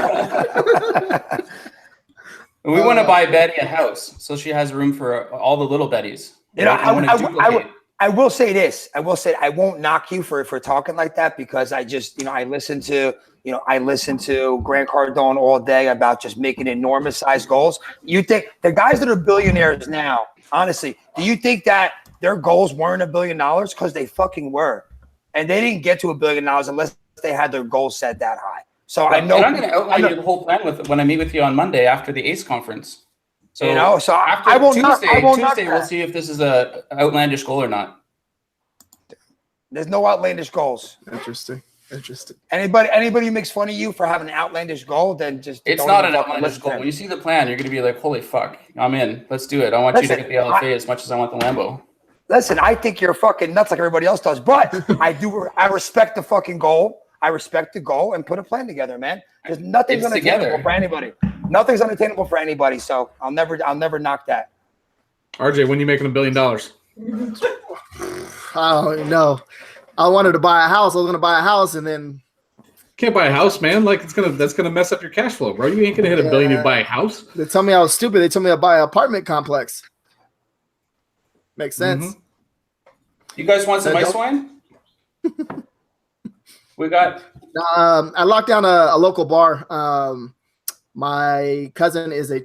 And we want to buy Betty a house so she has room for all the little Betties. You know, Right? I will say this. I will say I won't knock you for talking like that because I just, you know, I listen to Grant Cardone all day about just making enormous size goals. You think the guys that are billionaires now, honestly, do you think that their goals weren't $1 billion? Because they fucking were. And they didn't get to $1 billion unless they had their goals set that high. So I know. And I'm going to outline you the whole plan when I meet with you on Monday after the ACE conference. So, you know, so after I won't Tuesday, we'll see if this is a outlandish goal or not. There's no outlandish goals. Interesting. Anybody who makes fun of you for having an outlandish goal, then just it's not an outlandish goal. When you see the plan, you're going to be like, "Holy fuck, I'm in. Let's do it. I want you to get the LFA as much as I want the Lambo." Listen, I think you're fucking nuts like everybody else does, but I respect the fucking goal. I respect the goal and put a plan together, man. Because nothing's unattainable for anybody. Nothing's unattainable for anybody. So I'll never knock that. RJ, when are you making $1 billion? Oh no. I wanted to buy a house. I was gonna buy a house and then Can't buy a house, man. Like that's gonna mess up your cash flow, bro. You ain't gonna hit $1 billion to buy a house. They tell me I was stupid. They told me to buy an apartment complex. Makes sense. Mm-hmm. You guys want some ice wine? We got. I locked down a local bar. My cousin is a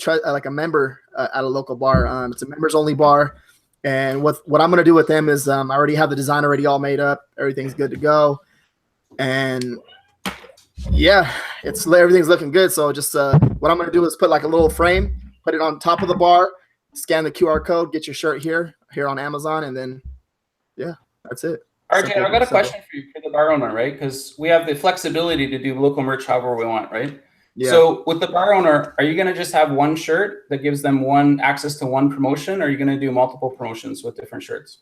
member at a local bar. It's a members only bar. And what I'm going to do with them is I already have the design already all made up. Everything's good to go. And yeah, everything's looking good. So just what I'm going to do is put like a little frame, put it on top of the bar, scan the QR code, get your shirt here on Amazon. And then, yeah, that's it. RJ, I've got a question for you for the bar owner, right? Because we have the flexibility to do local merch however we want, right? Yeah. So with the bar owner, are you going to just have one shirt that gives them access to one promotion? Or are you going to do multiple promotions with different shirts?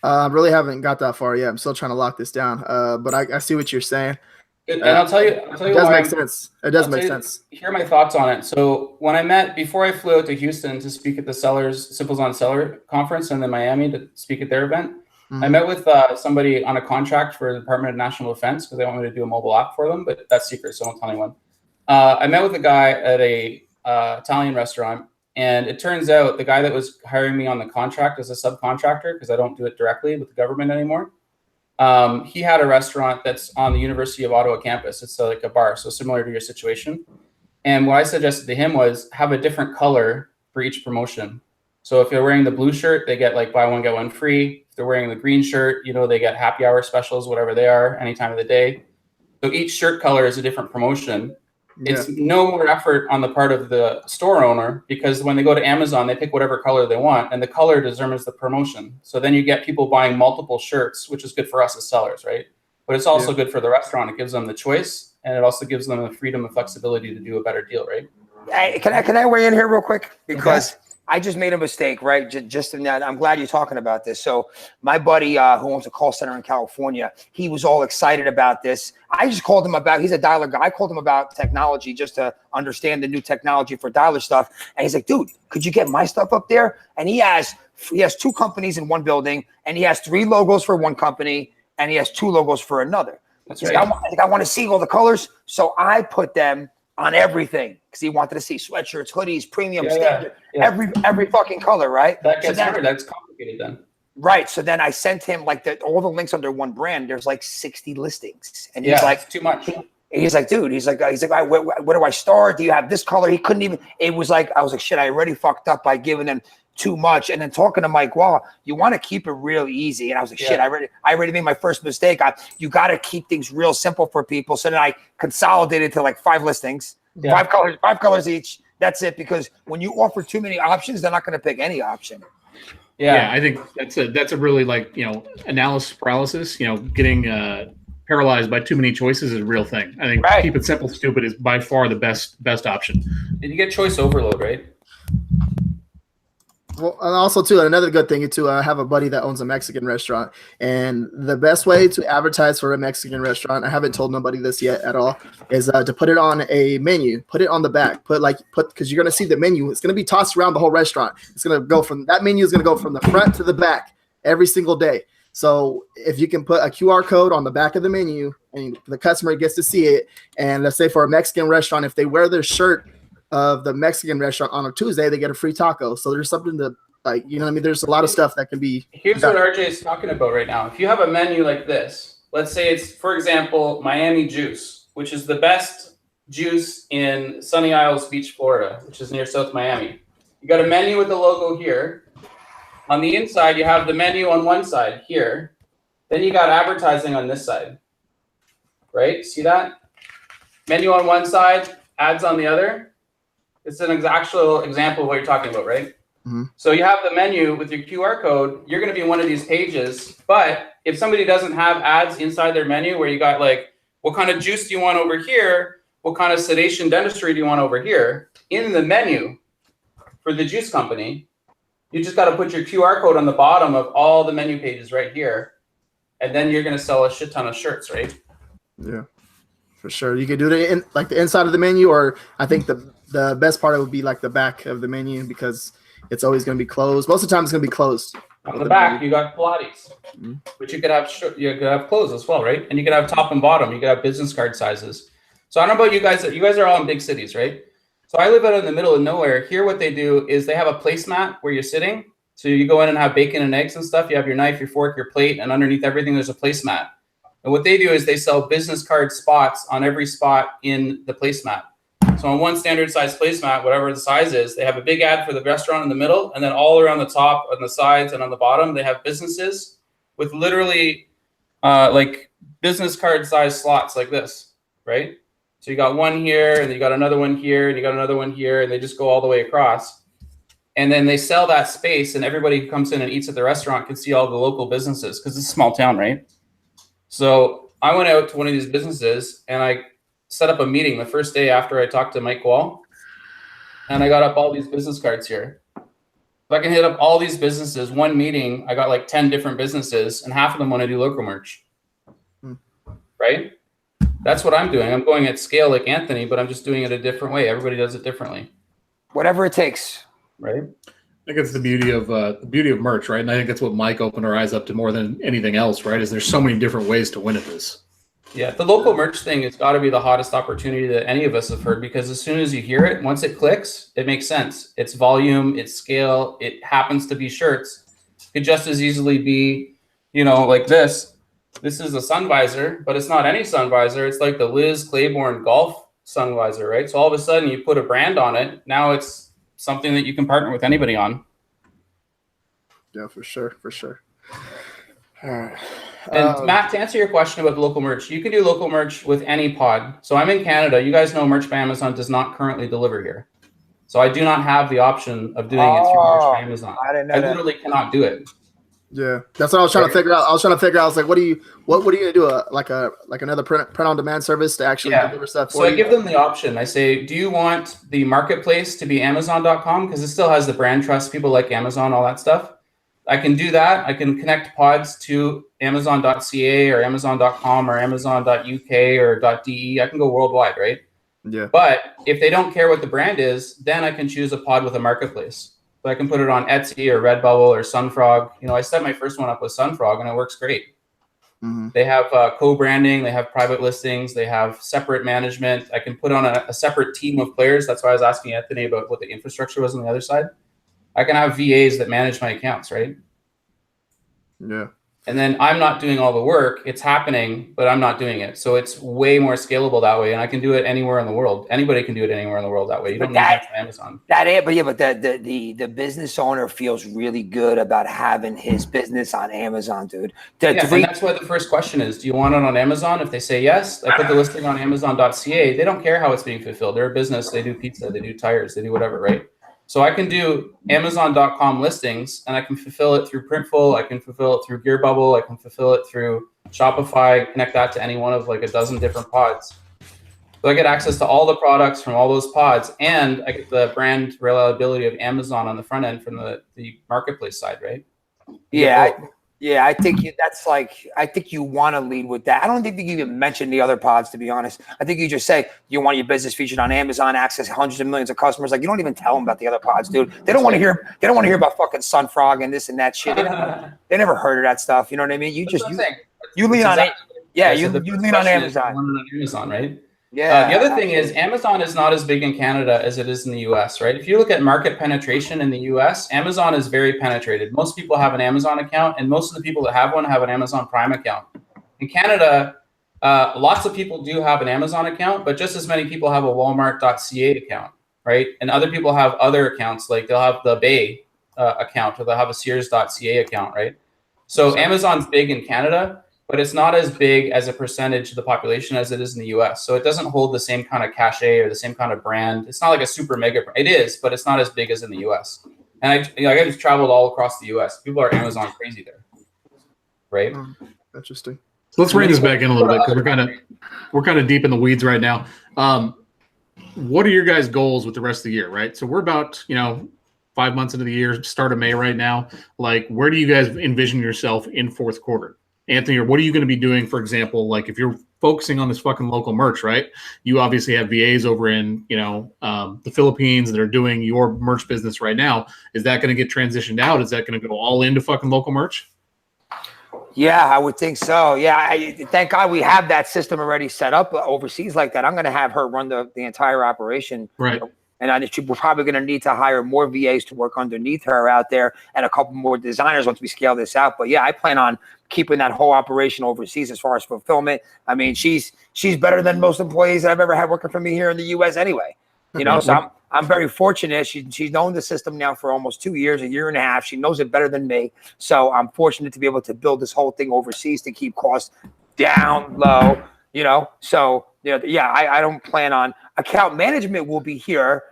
I really haven't got that far yet. I'm still trying to lock this down. But I see what you're saying. And I'll tell you it does make sense. It does make sense. Here are my thoughts on it. So before I flew out to Houston to speak at the Simples on Seller conference and then Miami to speak at their event, I met with somebody on a contract for the Department of National Defense because they want me to do a mobile app for them, but that's secret, so don't tell anyone. I met with a guy at a Italian restaurant, and it turns out the guy that was hiring me on the contract as a subcontractor, because I don't do it directly with the government anymore, he had a restaurant that's on the University of Ottawa campus. It's like a bar, so similar to your situation. And what I suggested to him was have a different color for each promotion. So if you're wearing the blue shirt, they get like buy one, get one free. If they're wearing the green shirt, they get happy hour specials, whatever they are, any time of the day. So each shirt color is a different promotion. Yeah. It's no more effort on the part of the store owner because when they go to Amazon, they pick whatever color they want and the color determines the promotion. So then you get people buying multiple shirts, which is good for us as sellers, right? But it's also good for the restaurant. It gives them the choice and it also gives them the freedom and flexibility to do a better deal, right? Can I weigh in here real quick? Because I just made a mistake, right? Just in that, I'm glad you're talking about this. So my buddy who owns a call center in California, he was all excited about this. I just called him he's a dialer guy. I called him about technology just to understand the new technology for dialer stuff. And he's like, dude, could you get my stuff up there? And he has 2 companies in one building and he has 3 logos for one company and he has 2 logos for another. That's right. Like, I want to see all the colors. So I put them on everything because he wanted to see sweatshirts, hoodies, premium, standard, every fucking color, right? That gets hard. That's complicated then. Right. So then I sent him all the links under one brand. There's like 60 listings, and he's like, it's too much. He's like, dude. He's like, where do I start? Do you have this color? He couldn't even. It was like I was like, shit. I already fucked up by giving him too much, and then talking to Mike Wall, you want to keep it real easy. And I was like, shit. I already made my first mistake. You got to keep things real simple for people. So then I consolidated to like 5 listings. 5 colors each. That's it. Because when you offer too many options, they're not going to pick any option. Yeah, I think that's a really analysis paralysis. Getting paralyzed by too many choices is a real thing. I think keep it simple, stupid is by far the best option. And you get choice overload, right? Well, and also too, another good thing too, I have a buddy that owns a Mexican restaurant, and the best way to advertise for a Mexican restaurant, I haven't told nobody this yet at all, is to put it on a menu, put it on the back, because you're gonna see the menu. It's gonna be tossed around the whole restaurant. It's gonna go from that menu is gonna go from the front to the back every single day. So if you can put a QR code on the back of the menu and the customer gets to see it, and let's say for a Mexican restaurant, if they wear their shirt of the Mexican restaurant on a Tuesday, they get a free taco. So there's something to like, you know what I mean? There's a lot of stuff that can be. Here's what RJ is talking about right now. If you have a menu like this, let's say it's, for example, Miami Juice, which is the best juice in Sunny Isles Beach, Florida, which is near South Miami. You got a menu with the logo here. On the inside, you have the menu on one side here. Then you got advertising on this side, right? See that? Menu on one side, ads on the other. It's an actual example of what you're talking about, right? Mm-hmm. So you have the menu with your QR code. You're going to be in one of these pages. But if somebody doesn't have ads inside their menu where you got like, what kind of juice do you want over here? What kind of sedation dentistry do you want over here? In the menu for the juice company, you just got to put your QR code on the bottom of all the menu pages right here. And then you're going to sell a shit ton of shirts, right? Yeah, for sure. You could do it in like the inside of the menu, or I think the best part would be like the back of the menu, because it's always going to be closed. Most of the time it's going to be closed. On the back, you got Pilates, but you could have clothes as well, right? And you could have top and bottom. You could have business card sizes. So I don't know about you guys. You guys are all in big cities, right? So I live out in the middle of nowhere. Here, what they do is they have a placemat where you're sitting. So you go in and have bacon and eggs and stuff. You have your knife, your fork, your plate, and underneath everything, there's a placemat. And what they do is they sell business card spots on every spot in the placemat. So on one standard size placemat, whatever the size is, they have a big ad for the restaurant in the middle, and then all around the top, on the sides, and on the bottom, they have businesses with literally like business card size slots like this, right? So you got one here, and you got another one here, and you got another one here, and they just go all the way across. And then they sell that space, and everybody who comes in and eats at the restaurant can see all the local businesses, because it's a small town, right? So I went out to one of these businesses, and I set up a meeting the first day after I talked to Mike Wall, and I got up all these business cards here. If I can hit up all these businesses, one meeting, I got like 10 different businesses, and half of them want to do local merch, right? That's what I'm doing. I'm going at scale like Anthony, but I'm just doing it a different way. Everybody does it differently. Whatever it takes. Right? I think it's the beauty of merch, right? And I think that's what Mike opened our eyes up to more than anything else, right? Is there's so many different ways to win at this. Yeah, the local merch thing has got to be the hottest opportunity that any of us have heard, because as soon as you hear it, once it clicks, it makes sense. It's volume, it's scale, it happens to be shirts. It could just as easily be, like this. This is a sun visor, but it's not any sun visor. It's like the Liz Claiborne golf sun visor, right? So all of a sudden you put a brand on it. Now it's something that you can partner with anybody on. Yeah, for sure. All right. And Matt, to answer your question about local merch, you can do local merch with any pod. So I'm in Canada. You guys know Merch by Amazon does not currently deliver here. So I do not have the option of doing it through Merch by Amazon. I literally cannot do it. Yeah, that's what I was trying to figure out. I was like, what are you gonna do? Like another print on demand service to actually deliver stuff for you? So I give them the option. I say, do you want the marketplace to be Amazon.com? Because it still has the brand trust. People like Amazon, all that stuff. I can do that. I can connect pods to Amazon.ca or Amazon.com or Amazon.uk or .de. I can go worldwide, right? Yeah. But if they don't care what the brand is, then I can choose a pod with a marketplace. So I can put it on Etsy or Redbubble or Sunfrog. I set my first one up with Sunfrog, and it works great. Mm-hmm. They have co-branding. They have private listings. They have separate management. I can put on a separate team of players. That's why I was asking Anthony about what the infrastructure was on the other side. I can have VAs that manage my accounts, right? Yeah. And then I'm not doing all the work. It's happening, but I'm not doing it. So it's way more scalable that way. And I can do it anywhere in the world. Anybody can do it anywhere in the world that way. You don't need Amazon. But the business owner feels really good about having his business on Amazon, dude. And that's why the first question is, do you want it on Amazon? If they say yes, I put the listing on Amazon.ca. They don't care how it's being fulfilled. They're a business. They do pizza. They do tires. They do whatever, right? So I can do Amazon.com listings, and I can fulfill it through Printful. I can fulfill it through Gearbubble. I can fulfill it through Shopify, connect that to any one of like a dozen different pods. So I get access to all the products from all those pods, and I get the brand reliability of Amazon on the front end from the marketplace side, right? I think I think you want to lead with that. I don't think you even mention the other pods, to be honest. I think you just say you want your business featured on Amazon, access hundreds of millions of customers. Like, you don't even tell them about the other pods, dude. They don't want to hear. They don't want to hear about fucking Sunfrog and this and that shit. They never heard of that stuff. You know what I mean? You lean on it. Yeah, you lean on Amazon. On Amazon, right? Yeah. The other thing is Amazon is not as big in Canada as it is in the US, right? If you look at market penetration in the US, Amazon is very penetrated. Most people have an Amazon account, and most of the people that have one have an Amazon Prime account. In Canada, lots of people do have an Amazon account, but just as many people have a Walmart.ca account, right? And other people have other accounts, like they'll have the Bay account, or they'll have a Sears.ca account, right? So Amazon's big in Canada, but it's not as big as a percentage of the population as it is in the US. So it doesn't hold the same kind of cachet or the same kind of brand. It's not like a super mega brand. It is, but it's not as big as in the US. And I just traveled all across the US. People are Amazon crazy there, right? Interesting. So let's rein this back in a little bit, because we're kind of deep in the weeds right now. What are your guys' goals with the rest of the year, right? So we're about 5 months into the year, start of May right now. Like, where do you guys envision yourself in fourth quarter? Anthony, or what are you going to be doing, for example, like if you're focusing on this fucking local merch, right? You obviously have VAs over in, the Philippines that are doing your merch business right now. Is that going to get transitioned out? Is that going to go all into fucking local merch? Yeah, I would think so. Yeah, thank God we have that system already set up overseas like that. I'm going to have her run the entire operation. Right. And we're probably going to need to hire more VAs to work underneath her out there, and a couple more designers once we scale this out. But yeah, I plan on keeping that whole operation overseas as far as fulfillment. I mean, she's better than most employees that I've ever had working for me here in the US anyway. So I'm very fortunate. She's known the system now for almost 2 years, a year and a half. She knows it better than me. So I'm fortunate to be able to build this whole thing overseas to keep costs down low, So I don't plan on account management. Will be here,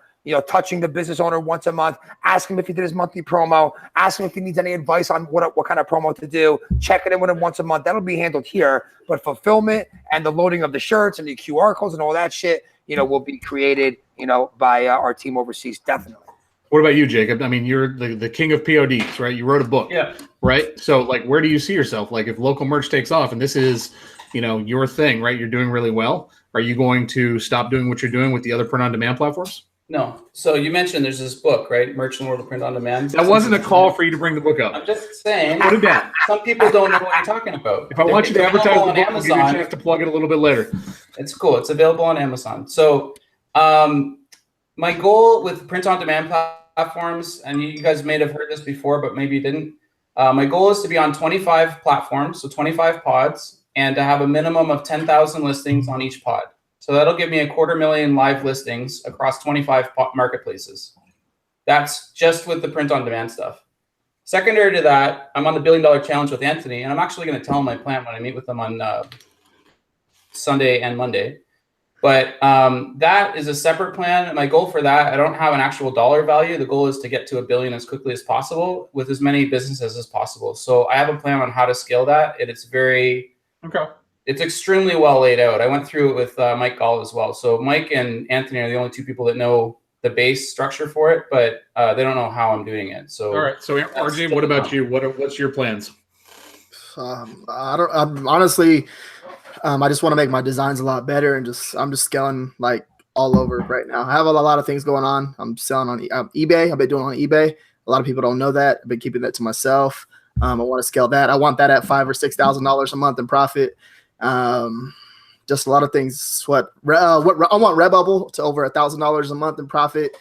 touching the business owner once a month, ask him if he did his monthly promo, ask him if he needs any advice on what kind of promo to do, checking in with him once a month. That'll be handled here. But fulfillment and the loading of the shirts and the QR codes and all that shit, will be created, by our team overseas, definitely. What about you, Jacob? I mean, you're the king of PODs, right? You wrote a book, right? So, like, where do you see yourself? Like, if local merch takes off and this is, your thing, right? You're doing really well. Are you going to stop doing what you're doing with the other print-on-demand platforms? No. So you mentioned there's this book, right? Merch and World of Print on Demand. That wasn't a call for you to bring the book up. I'm just saying. Put it down. Some people don't know what you're talking about. If I want you to advertise the book, I'll give you a chance to plug it a little bit later. It's cool. It's available on Amazon. So my goal with print on demand platforms, and you guys may have heard this before, but maybe you didn't. My goal is to be on 25 platforms, so 25 pods, and to have a minimum of 10,000 listings on each pod. So that'll give me 250,000 live listings across 25 marketplaces. That's just with the print on demand stuff. Secondary to that, I'm on the $1 billion challenge with Anthony, and I'm actually going to tell him my plan when I meet with him on Sunday and Monday. But that is a separate plan. My goal for that, I don't have an actual dollar value. The goal is to get to $1 billion as quickly as possible with as many businesses as possible. So I have a plan on how to scale that, and it's extremely well laid out. I went through it with Mike Gall as well. So Mike and Anthony are the only two people that know the base structure for it, but they don't know how I'm doing it. So all right. So RJ, what about you? What's your plans? Honestly, I just want to make my designs a lot better, and I'm just scaling like all over right now. I have a lot of things going on. I'm selling on eBay. I've been doing it on eBay. A lot of people don't know that. I've been keeping that to myself. I want to scale that. I want that at $5,000 or $6,000 a month in profit. Just a lot of things. I want Redbubble to over $1,000 a month in profit.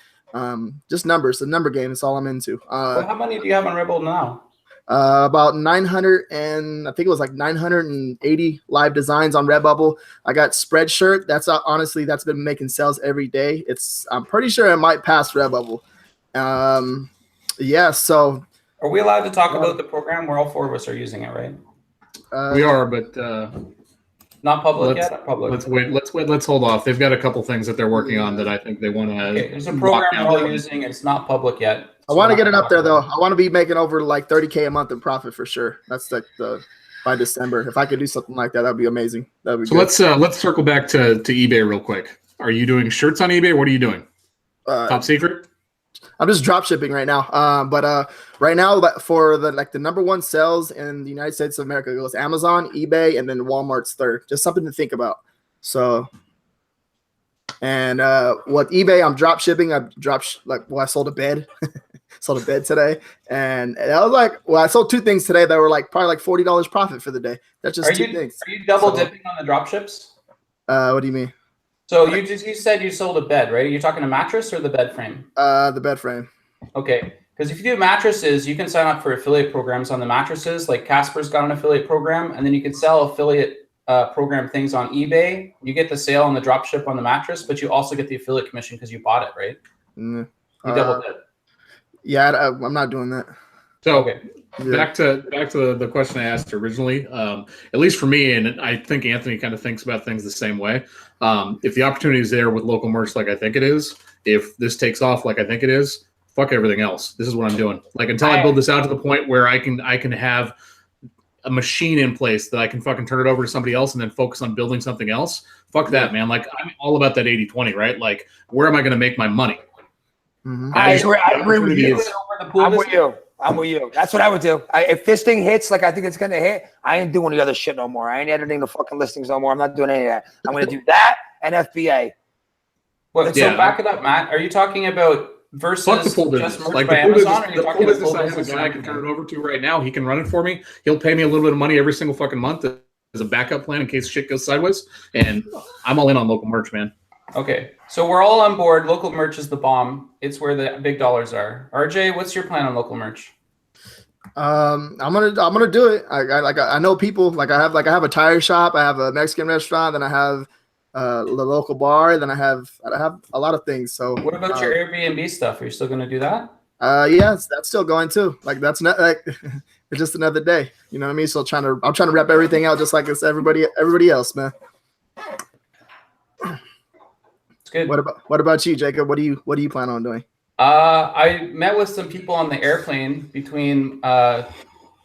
Just numbers, the number game is all I'm into. How many do you have on Redbubble now? About 900, and I think it was like 980 live designs on Redbubble. I got Spreadshirt. That's been making sales every day. I'm pretty sure it might pass Redbubble. So are we allowed to talk about the program where all four of us are using it, right? We are, but not public yet. Public. Let's wait. Let's hold off. They've got a couple things that they're working on that I think they want to. Okay, there's a program we're all using. It's not public yet. I want to get it up there though. I want to be making over like $30K a month in profit for sure. That's like by December. If I could do something like that, that'd be amazing. That'd be so. Good. Let's circle back to eBay real quick. Are you doing shirts on eBay? What are you doing? Uh, Top secret? I'm just drop shipping right now. But right now, for the number one sales in the United States of America goes Amazon, eBay, and then Walmart's third. Just something to think about. So, and what eBay, I'm drop shipping. I sold a bed. Sold a bed today, and I was like, well, I sold two things today that were probably like $40 profit for the day. That's just two things. Are you double dipping on the drop ships? What do you mean? So you said you sold a bed, right? Are you talking a mattress or the bed frame? The bed frame. Okay, because if you do mattresses, you can sign up for affiliate programs on the mattresses. Like Casper's got an affiliate program, and then you can sell affiliate program things on eBay. You get the sale and the drop ship on the mattress, but you also get the affiliate commission because you bought it, right? You double dip. Yeah, I'm not doing that. So Okay. back to the question I asked originally. At least for me, and I think Anthony kind of thinks about things the same way. If the opportunity is there with local merch, like I think it is, if this takes off like I think it is, fuck everything else. This is what I'm doing. Like until I build this out to the point where I can have a machine in place that I can fucking turn it over to somebody else and then focus on building something else. Fuck that, man. Like I'm all about that 80-20, right? Like where am I going to make my money? Mm-hmm. I agree with you. I'm with you. That's what I would do. If this thing hits like I think it's gonna hit, I ain't doing the other shit no more. I ain't editing the fucking listings no more. I'm not doing any of that. I'm gonna do that and FBA. So back it up, Matt. Are you talking about versus fuck the pool business? just merch Like by the pool Amazon? business, the pool business I have a guy I can turn it over to right now. He can run it for me. He'll pay me a little bit of money every single fucking month as a backup plan in case shit goes sideways. And I'm all in on local merch, man. Okay, so we're all on board. Local merch is the bomb. It's where the big dollars are. RJ, what's your plan on local merch? I'm gonna do it. I know people. Like I have a tire shop. I have a Mexican restaurant. Then I have the local bar. Then I have a lot of things. So What about your Airbnb stuff? Are you still gonna do that? Yes, that's still going too. Like that's not like it's just another day. You know what I mean? So I'm trying to wrap everything out just like it's everybody else, man. It's good. What about you, Jacob? What do you plan on doing? I met with some people on the airplane between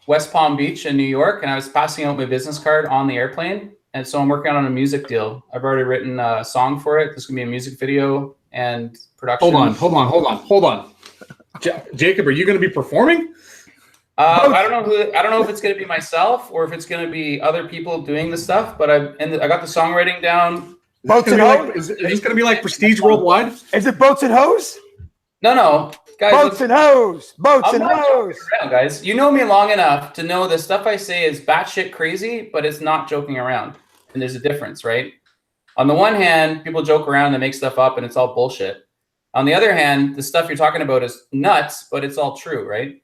West Palm Beach and New York, and I was passing out my business card on the airplane. And so I'm working on a music deal. I've already written a song for it. There's gonna be a music video and production. Hold on. Jacob, are you going to be performing? I don't know if it's gonna be myself or if it's gonna be other people doing the stuff. But I got the songwriting down. Boats and hose? Is this going to be like Prestige Worldwide? Is it boats and hose? No, guys. Boats and hose. Boats and I'm not hose. joking around, guys. You know me long enough to know the stuff I say is batshit crazy, but it's not joking around. And there's a difference, right? On the one hand, people joke around and make stuff up, and it's all bullshit. On the other hand, the stuff you're talking about is nuts, but it's all true, right?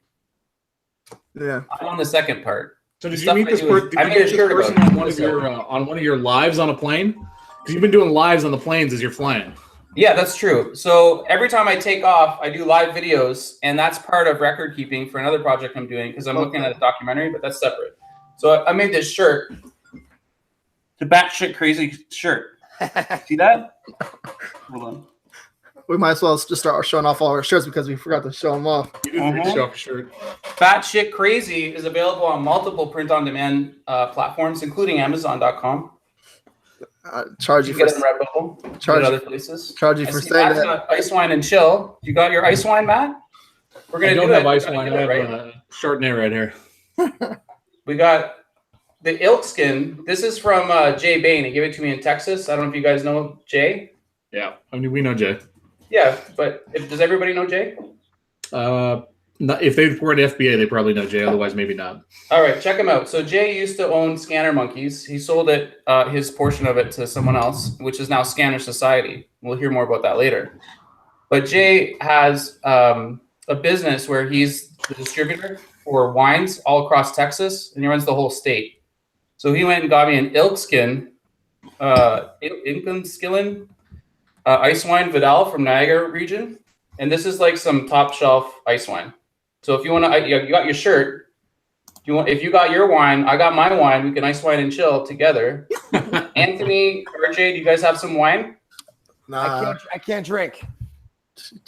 Yeah. I'm on the second part. So did you meet this person on one of your lives on a plane? Because you've been doing lives on the planes as you're flying. Yeah, that's true. So every time I take off, I do live videos, and that's part of record keeping for another project I'm doing because I'm looking at a documentary, but that's separate. So I made this shirt, the batshit crazy shirt. See that? Hold on. We might as well just start showing off all our shirts because we forgot to show them off. You didn't show off a shirt. Batshit Crazy is available on multiple print-on-demand platforms, including Amazon.com. Charge you for get it in Redbubble. Charge other places. Charge you for saying that. Ice wine and chill. You got your ice wine, Matt? We're gonna I don't do have it. ice wine. I have Chardonnay right here. We got the elk skin. This is from Jay Bain. He gave it to me in Texas. I don't know if you guys know Jay. Yeah, I mean we know Jay. Yeah, but does everybody know Jay? If they report FBA, they probably know Jay. Otherwise, maybe not. All right, check him out. So Jay used to own Scanner Monkeys. He sold it, his portion of it, to someone else, which is now Scanner Society. We'll hear more about that later. But Jay has a business where he's the distributor for wines all across Texas, and he runs the whole state. So he went and got me an elk skin, Skillen, ice wine Vidal from Niagara region. And this is like some top shelf ice wine. So if you want to, you got your shirt. If you got your wine, I got my wine. We can ice wine and chill together. Anthony, RJ, do you guys have some wine? Nah. I can't drink.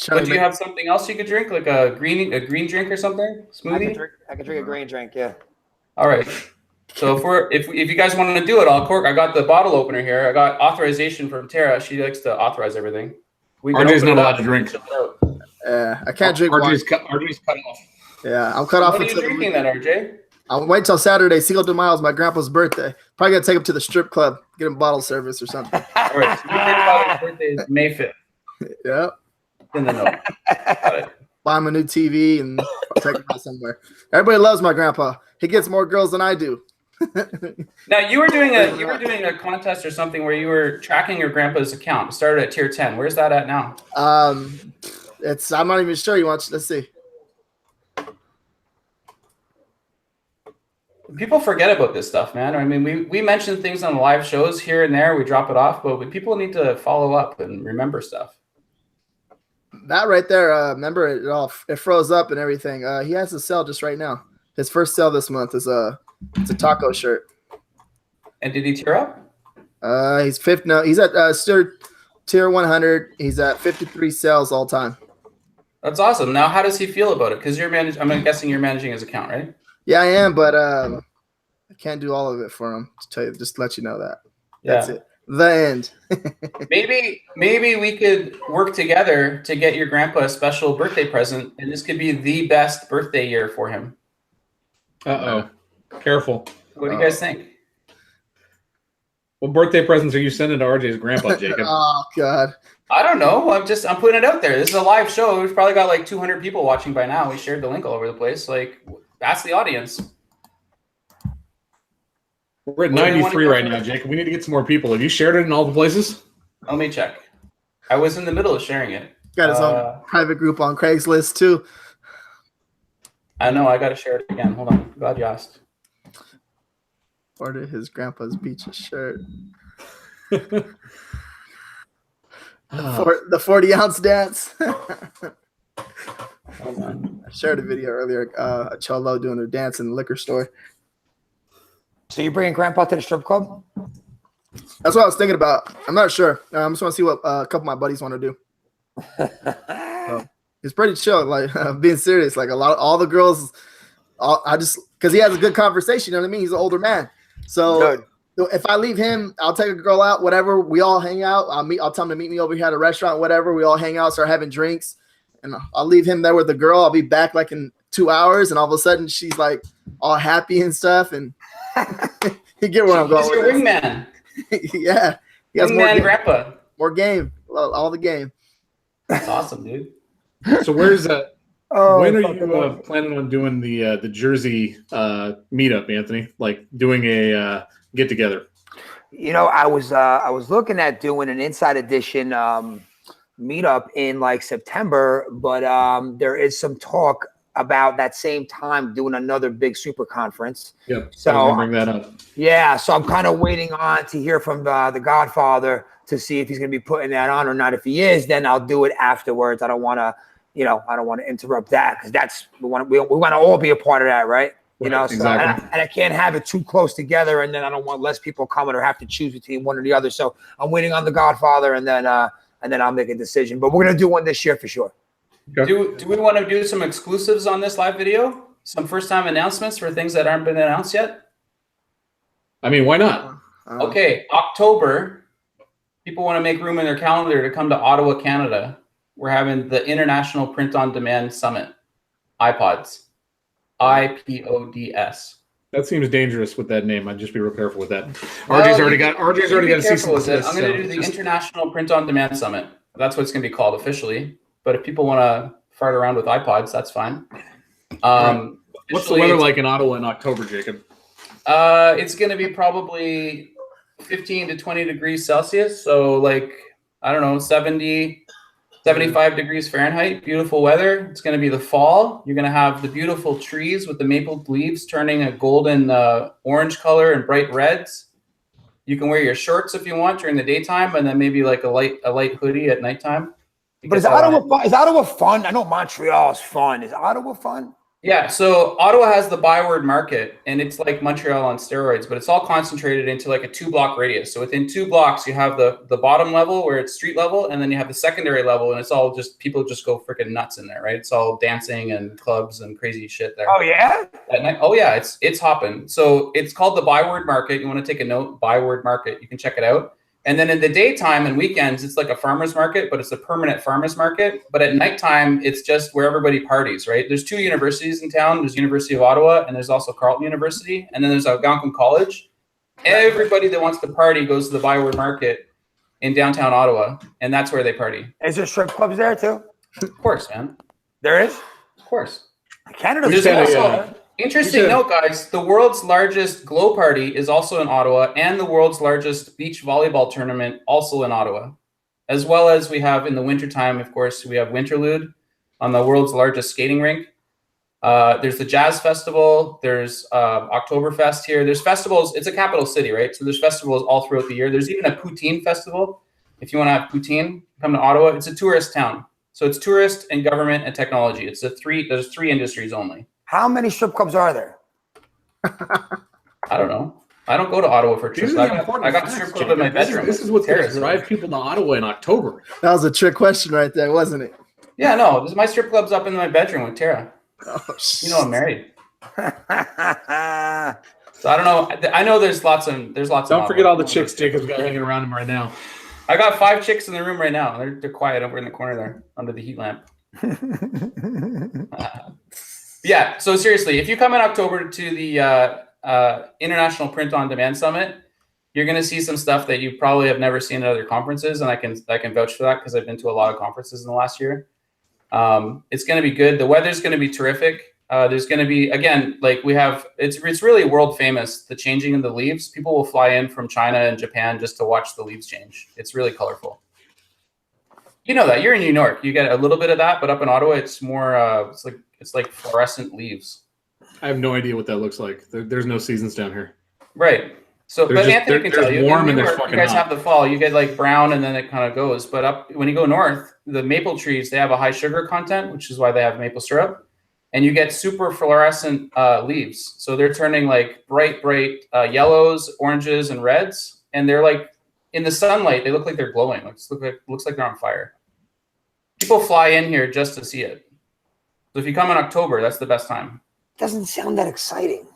But do you have something else you could drink, like a green drink or something? Smoothie? I can drink a green drink. Yeah. All right. So if you guys want to do it, I got the bottle opener here. I got authorization from Tara. She likes to authorize everything. We can RJ's open not it allowed up to drink. and chill out. I can't drink wine. RJ's cut off. Yeah, I'm cut off What are you until the drinking weekend. then, RJ? I'll wait till Saturday. Cinco de Mayo is my grandpa's birthday. Probably gonna take him to the strip club, get him bottle service or something. All right. So your grandfather's birthday is May 5th. Yeah, In the note. Got it. buy him a new TV and take him out somewhere. Everybody loves my grandpa. He gets more girls than I do. Now you were doing a contest or something where you were tracking your grandpa's account. It started at tier 10. Where's that at now? I'm not even sure. Let's see. People forget about this stuff, man. I mean, we mention things on live shows here and there. We drop it off, but people need to follow up and remember stuff. That right there, remember it froze up and everything. He has a sale just right now. His first sale this month is it's a taco shirt. And did he tear up? He's fifth. No, he's at tier 100. He's at 53 sales all time. That's awesome. Now, how does he feel about it? Because I'm guessing you're managing his account, right? Yeah, I am, but I can't do all of it for him. To tell you, just to let you know that. That's it. The end. Maybe we could work together to get your grandpa a special birthday present, and this could be the best birthday year for him. Careful. What do you guys think? What birthday presents are you sending to RJ's grandpa, Jacob? Oh God. I don't know. I'm putting it out there. This is a live show. We've probably got like 200 people watching by now. We shared the link all over the place. Like, that's the audience. We're at 93 right now, Jacob. We need to get some more people. Have you shared it in all the places? Let me check. I was in the middle of sharing it. Got his own private group on Craigslist too. I know. I got to share it again. Hold on. Glad you asked. Ordered his grandpa's beach shirt. The 40-ounce dance. Hold on. I shared a video earlier. A cholo doing a dance in the liquor store. So you're bringing grandpa to the strip club? That's what I was thinking about. I'm not sure. I just want to see what a couple of my buddies want to do. It's pretty chill. Like being serious. Like all the girls. Because he has a good conversation. You know what I mean? He's an older man. So if I leave him, I'll take a girl out. Whatever. We all hang out. I'll tell him to meet me over here at a restaurant. Whatever. We all hang out. Start having drinks. And I'll leave him there with the girl. I'll be back like in 2 hours. And all of a sudden she's like all happy and stuff. And you get where I'm going. He's your wingman. Yeah. He has Wingman grandpa. More game. All the game. That's awesome, dude. So where's that? When are you planning on doing the Jersey meetup, Anthony? Like doing a get together? You know, I was looking at doing an Inside Edition meetup in like September, but there is some talk about that same time doing another big super conference. Yep. So I was gonna bring that up. Yeah, so I'm kind of waiting on to hear from the Godfather to see if he's going to be putting that on or not. If he is, then I'll do it afterwards. I don't want to interrupt that because we want to all be a part of that, right? You know, exactly. So and I can't have it too close together, and then I don't want less people coming or have to choose between one or the other. So I'm waiting on the Godfather, and then I'll make a decision. But we're going to do one this year for sure. Okay. Do we want to do some exclusives on this live video? Some first-time announcements for things that aren't been announced yet? I mean, why not? Okay, October. People want to make room in their calendar to come to Ottawa, Canada. We're having the International Print on Demand Summit. iPods. IPODS. That seems dangerous with that name. I'd just be real careful with that. RJ's already got a cease and desist. I'm going to do the International Print on Demand Summit. That's what it's going to be called officially. But if people want to fart around with iPods, that's fine. What's the weather like in Ottawa in October, Jacob? It's going to be probably 15 to 20 degrees Celsius. So like, I don't know, 70, 75 degrees Fahrenheit. Beautiful weather. It's going to be the fall. You're going to have the beautiful trees with the maple leaves turning a golden orange color and bright reds. You can wear your shorts if you want during the daytime, and then maybe like a light hoodie at nighttime. But is Ottawa fun? I know Montreal is fun. Is Ottawa fun? Yeah, so Ottawa has the byword market, and it's like Montreal on steroids, but it's all concentrated into like a 2-block radius. So within 2 blocks, you have the bottom level where it's street level, and then you have the secondary level, and it's all just people just go freaking nuts in there, right? It's all dancing and clubs and crazy shit there. Oh yeah. At night, oh yeah, it's hopping. So it's called the byword market. You want to take a note, byword market. You can check it out. And then in the daytime and weekends, it's like a farmer's market, but it's a permanent farmer's market. But at nighttime, it's just where everybody parties, right? There's 2 universities in town. There's University of Ottawa, and there's also Carleton University. And then there's Algonquin College. Everybody that wants to party goes to the byword market in downtown Ottawa, and that's where they party. Is there strip clubs there too? Of course, man. There is. Of course. Canada's There's also, interesting note, guys, the world's largest glow party is also in Ottawa, and the world's largest beach volleyball tournament also in Ottawa. As well as we have in the wintertime, of course, we have Winterlude on the world's largest skating rink. There's the Jazz Festival. There's Oktoberfest here. There's festivals. It's a capital city, right? So there's festivals all throughout the year. There's even a poutine festival. If you want to have poutine, come to Ottawa. It's a tourist town. So it's tourist and government and technology. It's there's 3 industries only. How many strip clubs are there? I don't know. I don't go to Ottawa for trips. I got a strip club in my bedroom. This is what's going to drive people to Ottawa in October. That was a trick question right there, wasn't it? Yeah, no. My strip club's up in my bedroom with Tara. Oh, you know I'm married. So I don't know. I know there's lots of Don't forget all the chicks Jacob's got hanging around him right now. I got 5 chicks in the room right now. They're quiet over in the corner there under the heat lamp. Yeah. So seriously, if you come in October to the International Print on Demand Summit, you're going to see some stuff that you probably have never seen at other conferences, and I can vouch for that because I've been to a lot of conferences in the last year. It's going to be good. The weather's going to be terrific. There's going to be, again, like we have, it's really world famous, the changing of the leaves. People will fly in from China and Japan just to watch the leaves change. It's really colorful. You know that. You're in New York. You get a little bit of that, but up in Ottawa, it's more, it's like fluorescent leaves. I have no idea what that looks like. There's no seasons down here. Right. So, but Anthony can tell you, warm and you they're fucking guys hot. have the fall. You get like brown, and then it kind of goes. But up when you go north, the maple trees, they have a high sugar content, which is why they have maple syrup. And you get super fluorescent leaves. So they're turning like bright yellows, oranges, and reds. And they're like in the sunlight, they look like they're glowing. Looks like they're on fire. People fly in here just to see it. So if you come in October, that's the best time. Doesn't sound that exciting.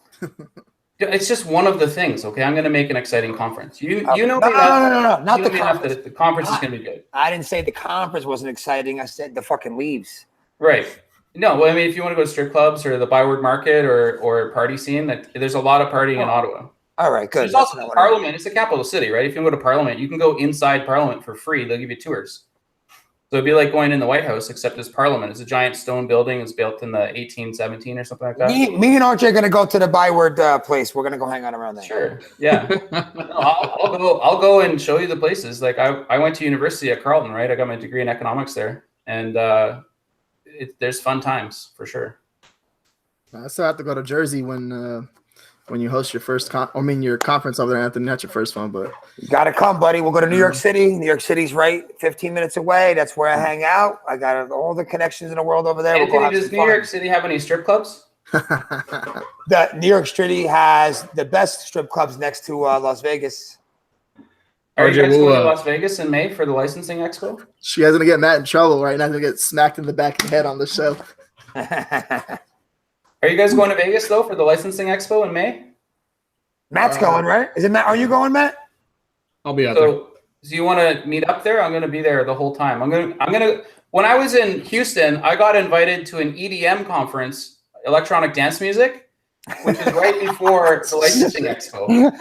It's just one of the things. Okay, I'm going to make an exciting conference. You know No, not the conference. The conference is going to be good. I didn't say the conference wasn't exciting. I said the fucking leaves. Right. No, well, I mean, if you want to go to strip clubs or the byword market or party scene, there's a lot of partying in Ottawa. All right, good. There's also Parliament. It's the capital city, right? If you go to Parliament, you can go inside Parliament for free. They'll give you tours. So it'd be like going in the White House, except it's Parliament. It's a giant stone building. It's built in the 1817 or something like that. Me and RJ are going to go to the byword place. We're going to go hang out around there. Sure. Yeah. No, I'll go and show you the places. Like I went to university at Carleton, right? I got my degree in economics there, and there's fun times for sure. I still have to go to Jersey when you host your first your conference over there, Anthony. Not your first one, but You got to come, buddy. We'll go to New York City. New York City's right 15 minutes away. That's where I hang out. I got all the connections in the world over there. Anthony, does New York City have any strip clubs? The New York City has the best strip clubs next to Las Vegas. Are you guys going to Las Vegas in May for the licensing expo? She guys gonna get Matt in trouble right now. Gonna get smacked in the back of the head on the show. Are you guys going to Vegas though for the licensing expo in May? Matt's going, right? Is it Matt? Are you going, Matt? I'll be out there. So you want to meet up there? I'm going to be there the whole time. I'm going to. When I was in Houston, I got invited to an EDM conference, electronic dance music, which is right before the licensing expo.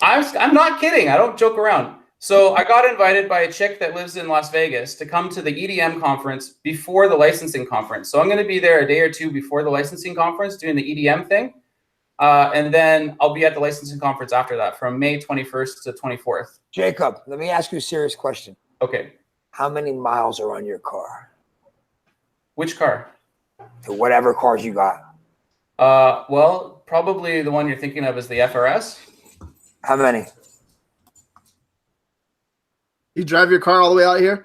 I'm not kidding. I don't joke around. So I got invited by a chick that lives in Las Vegas to come to the EDM conference before the licensing conference. So I'm going to be there a day or two before the licensing conference doing the EDM thing. And then I'll be at the licensing conference after that from May 21st to 24th. Jacob, let me ask you a serious question. Okay. How many miles are on your car? Which car? To whatever cars you got. Well, probably the one you're thinking of is the FRS. How many? You drive your car all the way out here?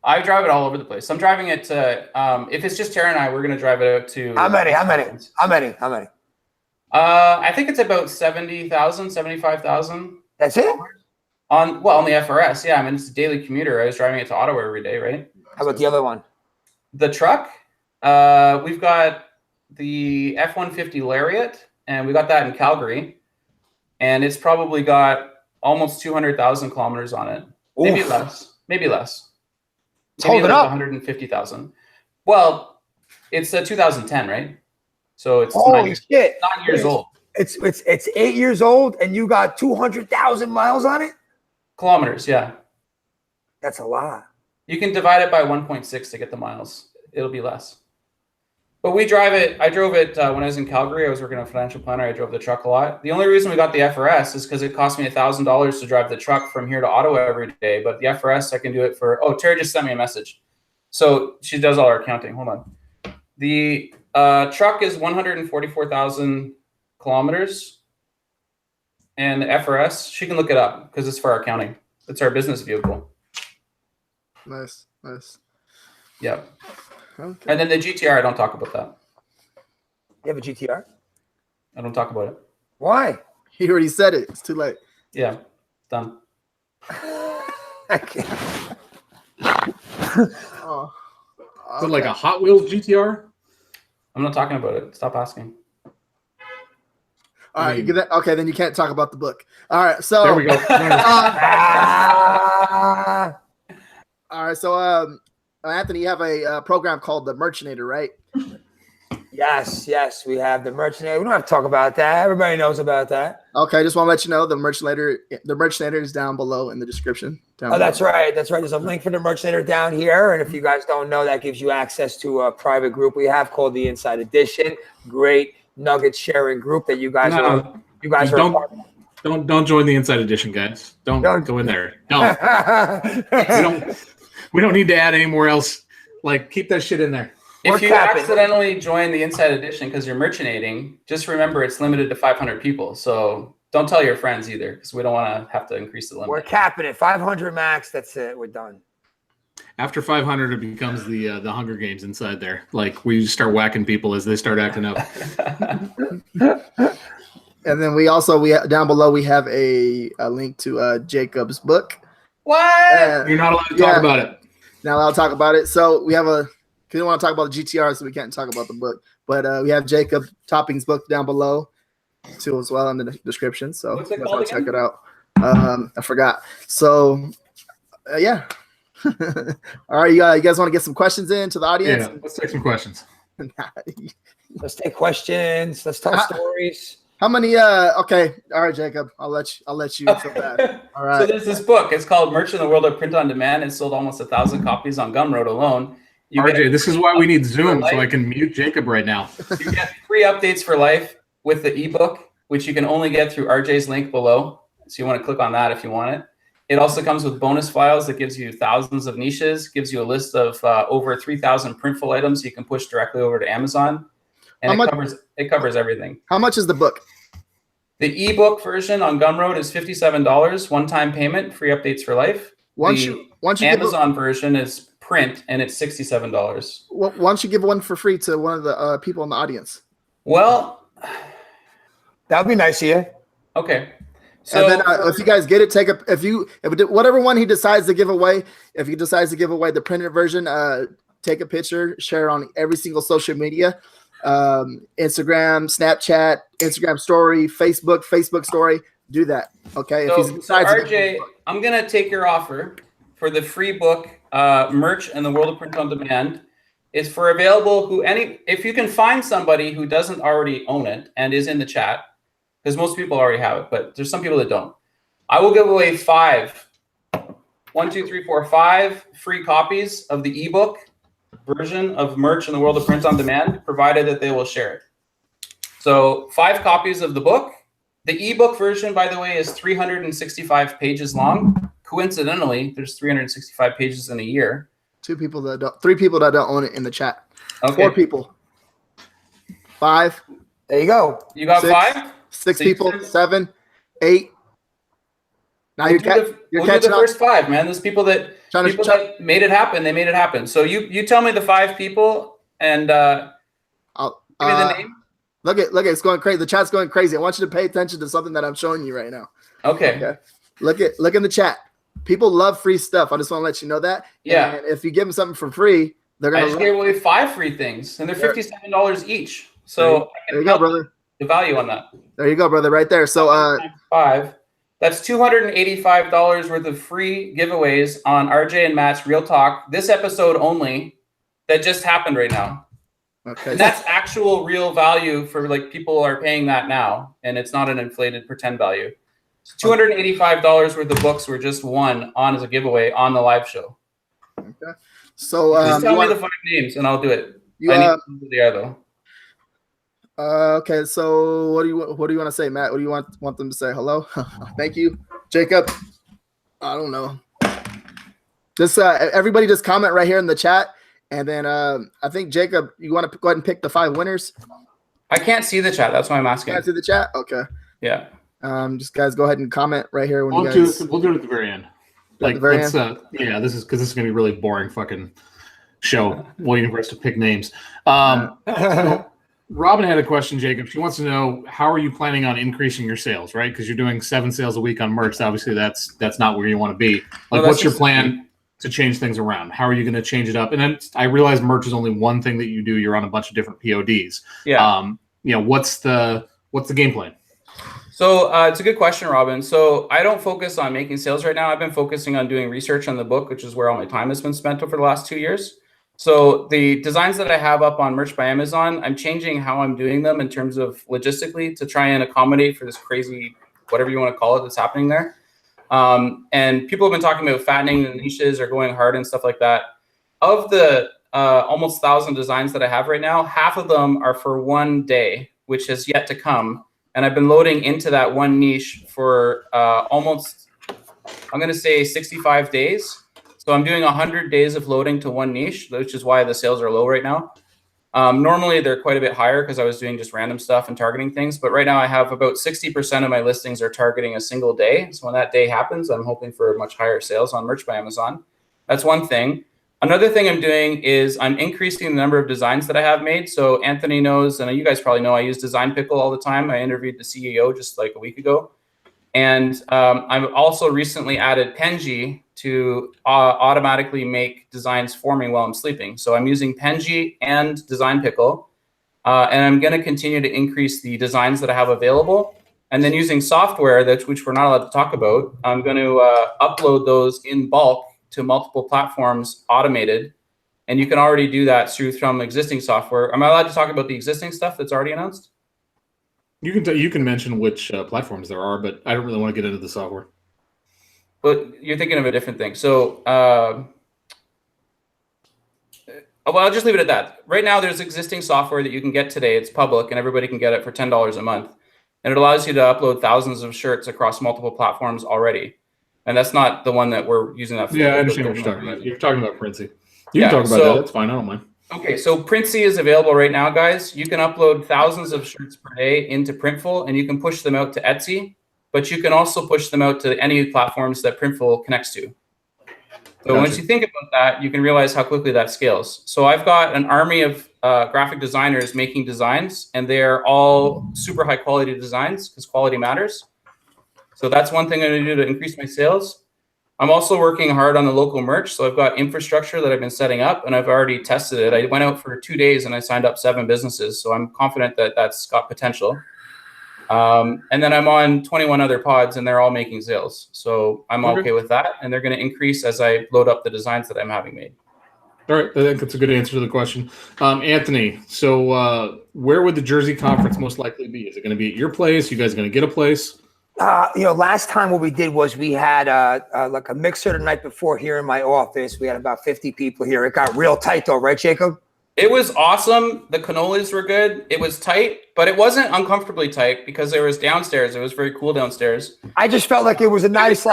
I drive it all over the place. I'm driving it to, if it's just Tara and I, we're going to drive it out to. How many? I think it's about 70,000, 75,000. That's it? On the FRS, yeah. I mean, it's a daily commuter. I was driving it to Ottawa every day, right? How about the other one? The truck, we've got the F-150 Lariat, and we got that in Calgary, and it's probably got almost 200,000 kilometers on it. Maybe less. Maybe holding like up. 150,000. Well, it's a 2010, right? So it's Holy shit. 9 years old. It's 8 years old, and you got 200,000 miles on it? Kilometers, yeah. That's a lot. You can divide it by 1.6 to get the miles. It'll be less. But we drive it. I drove it when I was in Calgary. I was working on a financial planner. I drove the truck a lot. The only reason we got the FRS is because it cost me $1,000 to drive the truck from here to Ottawa every day. But the FRS, I can do it for. Oh, Terry just sent me a message. So she does all our accounting. Hold on. The truck is 144,000 kilometers. And the FRS, she can look it up because it's for our accounting. It's our business vehicle. Nice. Yep. Okay. And then the GTR, I don't talk about that. You have a GTR? I don't talk about it. Why? He already said it. It's too late. Yeah, done. I can't. Oh. Is it like a Hot Wheels GTR? I'm not talking about it. Stop asking. All right. You get that? Okay, then you can't talk about the book. All right. So There we go. all right. So Anthony, you have a program called the Merchanator, right? Yes, we have the Merchanator. We don't have to talk about that. Everybody knows about that. Okay, just want to let you know the Merchanator is down below in the description. Oh, that's right. There's a link for the Merchanator down here. And if you guys don't know, that gives you access to a private group we have called the Inside Edition. Great nugget sharing group that you guys are Don't join the Inside Edition, guys. Don't go in there. Don't. we don't need to add any more else. Like, keep that shit in there. If you accidentally join the Inside Edition because you're merchanating, just remember it's limited to 500 people. So don't tell your friends either because we don't want to have to increase the limit. We're capping it. 500 max. That's it. We're done. After 500, it becomes the Hunger Games inside there. Like, we start whacking people as they start acting up. And then we down below we have a link to Jacob's book. What? You're not allowed to talk about it. Not allowed to talk about it. So we have we don't want to talk about the GTR, so we can't talk about the book. But we have Jacob Topping's book down below too, as well in the description. So what's it called check it out. I forgot. So yeah. All right, you guys want to get some questions in to the audience? Yeah, let's take some questions. Let's take questions. Let's tell stories. How many? Okay, all right, Jacob. I'll let you feel bad. All right. So there's this book. It's called Merch in the World of Print on Demand. It sold almost 1,000 copies on Gumroad alone. RJ, this is why we need Zoom, so I can mute Jacob right now. You get free updates for life with the ebook, which you can only get through RJ's link below. So you want to click on that if you want it. It also comes with bonus files that gives you thousands of niches, gives you a list of over 3,000 printful items you can push directly over to Amazon. And it covers everything. How much is the book? The ebook version on Gumroad is $57, one-time payment, free updates for life. Once you Amazon version is print, and it's $67. Why don't you give one for free to one of the people in the audience? Well, that would be nice of you. Okay. So, and then if you guys get it, whatever one he decides to give away, if he decides to give away the printed version, take a picture, share it on every single social media, Instagram, Snapchat, Instagram story, Facebook story. Do that, okay? So RJ, I'm gonna take your offer for the free book, Merch in the World of Print on Demand. It's for available if you can find somebody who doesn't already own it and is in the chat. Because most people already have it, but there's some people that don't. I will give away 5 free copies of the ebook version of Merch in the World of Print on Demand, provided that they will share it. So 5 copies of the book. The ebook version, by the way, is 365 pages long. Coincidentally, there's 365 pages in a year. 3 people that don't own it in the chat. Okay. 4 people. 5. There you go. You got 5? 6 people, 7, 8. Now We'll you're do the first 5, man. Those people that that made it happen, they made it happen. So you tell me the 5 people and give me the name. Look at it's going crazy. The chat's going crazy. I want you to pay attention to something that I'm showing you right now. Okay. Look in the chat. People love free stuff. I just want to let you know that. Yeah. And if you give them something for free, they're gonna. I just gave away 5 free things, and they're $57 each. So there you go, brother. The value on that. There you go, brother. Right there. So 5. That's $285 worth of free giveaways on RJ and Matt's Real Talk. This episode only that just happened right now. Okay. And that's actual real value for like people are paying that now, and it's not an inflated pretend value. So $285 worth of books were just won on as a giveaway on the live show. Okay. So just tell me the 5 names and I'll do it. I need to know who they are though. Okay, so what do you want to say, Matt? What do you want them to say? Hello, thank you, Jacob. I don't know. Just everybody, just comment right here in the chat, and then I think Jacob, you want to go ahead and pick the 5 winners. I can't see the chat. That's why I'm asking. Can't see the chat. Okay. Yeah. Just guys, go ahead and comment right here when we'll do it at the very end. Like, let's, yeah, this is because this is gonna be a really boring fucking show waiting for us to pick names. Robin had a question, Jacob. She wants to know, how are you planning on increasing your sales, right? Because you're doing 7 sales a week on merch. Obviously, that's not where you want to be. Like, what's your plan to change things around? How are you going to change it up? And then I realize merch is only one thing that you do. You're on a bunch of different PODs. Yeah. What's the game plan? So it's a good question, Robin. So I don't focus on making sales right now. I've been focusing on doing research on the book, which is where all my time has been spent over the last 2 years. So the designs that I have up on Merch by Amazon, I'm changing how I'm doing them in terms of logistically to try and accommodate for this crazy, whatever you want to call it, that's happening there. And people have been talking about fattening the niches or going hard and stuff like that. Of the almost 1,000 designs that I have right now, half of them are for one day, which has yet to come. And I've been loading into that one niche for almost, I'm going to say 65 days. So I'm doing 100 days of loading to one niche, which is why the sales are low right now. Normally, they're quite a bit higher because I was doing just random stuff and targeting things. But right now, I have about 60% of my listings are targeting a single day. So when that day happens, I'm hoping for much higher sales on Merch by Amazon. That's one thing. Another thing I'm doing is I'm increasing the number of designs that I have made. So Anthony knows, and you guys probably know, I use Design Pickle all the time. I interviewed the CEO just like a week ago. And I've also recently added Penji to automatically make designs for me while I'm sleeping. So I'm using Penji and Design Pickle, and I'm going to continue to increase the designs that I have available. And then using software, which we're not allowed to talk about, I'm going to upload those in bulk to multiple platforms automated. And you can already do that from existing software. Am I allowed to talk about the existing stuff that's already announced? You can mention which platforms there are, but I don't really want to get into the software. But you're thinking of a different thing. So, well, I'll just leave it at that. Right now, there's existing software that you can get today. It's public, and everybody can get it for $10 a month. And it allows you to upload thousands of shirts across multiple platforms already. And that's not the one that we're using that for. Yeah, I understand what you're talking about. You're talking about Princey. You can talk about that. That's fine. I don't mind. Okay, so Princey is available right now, guys. You can upload thousands of shirts per day into Printful, and you can push them out to Etsy, but you can also push them out to any platforms that Printful connects to. So once you think about that, you can realize how quickly that scales. So I've got an army of graphic designers making designs, and they're all super high quality designs because quality matters. So that's one thing I'm going to do to increase my sales. I'm also working hard on the local merch. So I've got infrastructure that I've been setting up, and I've already tested it. I went out for 2 days and I signed up 7 businesses. So I'm confident that that's got potential. And then I'm on 21 other pods, and they're all making sales. So I'm okay with that. And they're going to increase as I load up the designs that I'm having made. All right. I think that's a good answer to the question. Anthony, so where would the Jersey conference most likely be? Is it going to be at your place? You guys going to get a place? Last time what we did was we had like a mixer the night before here in my office. We had about 50 people here. It got real tight though, right, Jacob? It was awesome. The cannolis were good. It was tight, but it wasn't uncomfortably tight because there was downstairs. It was very cool downstairs. I just felt like it was a nice,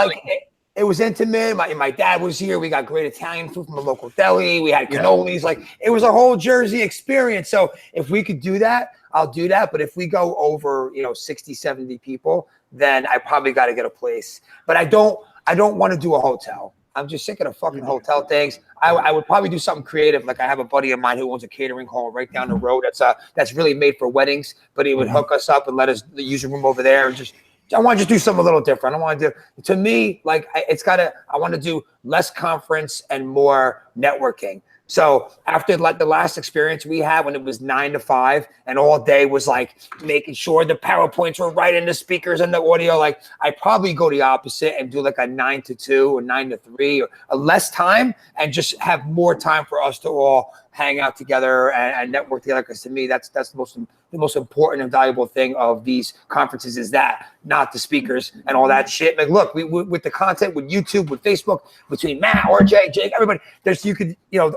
it was intimate. My dad was here. We got great Italian food from the local deli. We had cannolis. Like, it was a whole Jersey experience. So if we could do that, I'll do that. But if we go over, 60, 70 people, then I probably got to get a place. But I don't want to do a hotel. I'm just sick of the fucking hotel things. I would probably do something creative. Like I have a buddy of mine who owns a catering hall right down the road. That's really made for weddings, but he would hook us up and let us use a room over there. And I want to just do something a little different. I want to do, to me, like I want to do less conference and more networking. So after like the last experience we had when it was 9 to 5 and all day was like making sure the PowerPoints were right in the speakers and the audio, like I probably go the opposite and do like a 9 to 2 or 9 to 3 or a less time and just have more time for us to all hang out together and network together. Because to me, that's the most important and valuable thing of these conferences is that, not the speakers and all that shit. Like, look, we with the content, with YouTube, with Facebook, between Matt, RJ, Jake, everybody,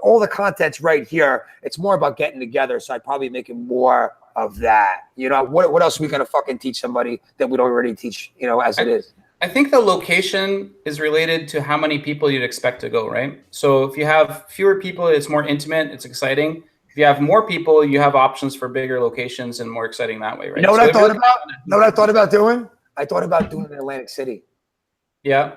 all the content's right here. It's more about getting together. So I'd probably make it more of that. What else are we gonna fucking teach somebody that we don't already teach, as it is? I think the location is related to how many people you'd expect to go, right? So if you have fewer people, it's more intimate, it's exciting. If you have more people, you have options for bigger locations and more exciting that way, right? You know what I thought about? Know what I thought about doing? I thought about doing it in Atlantic City. Yeah.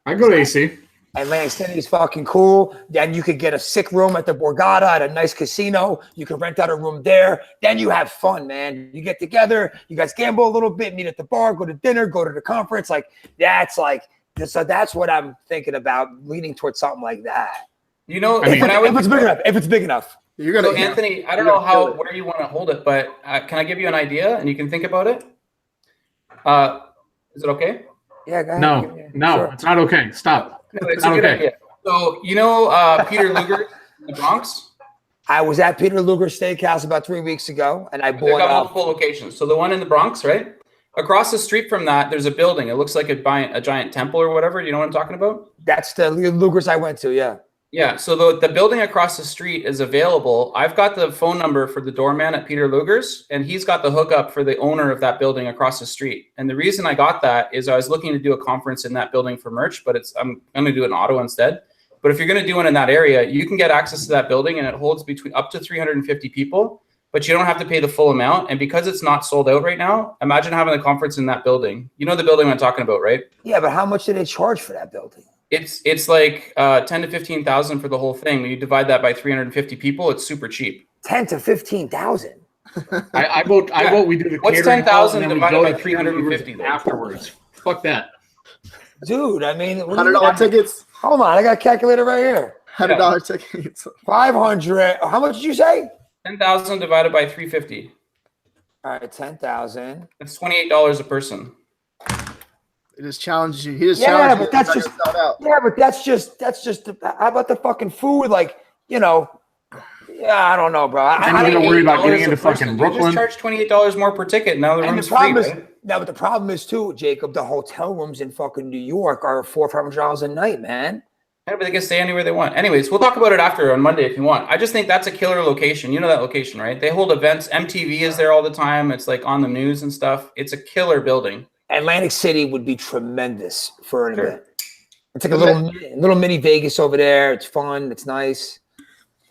I go to AC. Atlantic City is fucking cool. Then you could get a sick room at the Borgata at a nice casino. You can rent out a room there. Then you have fun, man. You get together. You guys gamble a little bit, meet at the bar, go to dinner, go to the conference. So that's what I'm thinking about, leaning towards something like that. If it's big enough. You're gonna. So Anthony, I don't know where you want to hold it, but can I give you an idea and you can think about it? Is it okay? Yeah, go ahead. No, Sure. It's not okay. Stop. No, it's a good idea. So Peter Luger in the Bronx? I was at Peter Luger's Steakhouse about 3 weeks ago, and I They've bought got multiple locations. So the one in the Bronx, right? Across the street from that, there's a building. It looks like a giant temple or whatever. You know what I'm talking about? That's the Luger's I went to, yeah. Yeah, so the building across the street is available. I've got the phone number for the doorman at Peter Luger's, and he's got the hookup for the owner of that building across the street. And the reason I got that is I was looking to do a conference in that building for merch, but I'm going to do it in Ottawa instead. But if you're going to do one in that area, you can get access to that building, and it holds up to 350 people, but you don't have to pay the full amount. And because it's not sold out right now, imagine having a conference in that building. You know the building I'm talking about, right? Yeah, but how much do they charge for that building? It's like 10 to 15,000 for the whole thing. When you divide that by 350 people, it's super cheap. 10 to 15,000. I vote. We do the What's catering 10,000 hall, and then we divided go by to 350 afterwards? Fuck that. Dude, I mean, $100 tickets. Hold on, I got a calculator right here. $100 tickets. 500. How much did you say? 10,000 divided by 350. All right, 10,000. That's $28 a person. It just challenges you. He just challenges but that's just how about the fucking food? Like, I don't know, bro. I don't worry about getting into fucking You Brooklyn. just charge $28 more per ticket. Now the room's free, right? But the problem is too, Jacob, the hotel rooms in fucking New York are $400 or $500 a night, man. Yeah, but they can stay anywhere they want. Anyways, we'll talk about it after on Monday if you want. I just think that's a killer location. You know that location, right? They hold events. MTV is there all the time. It's like on the news and stuff. It's a killer building. Atlantic City would be tremendous for an event. It's like a little mini Vegas over there. It's fun. It's nice.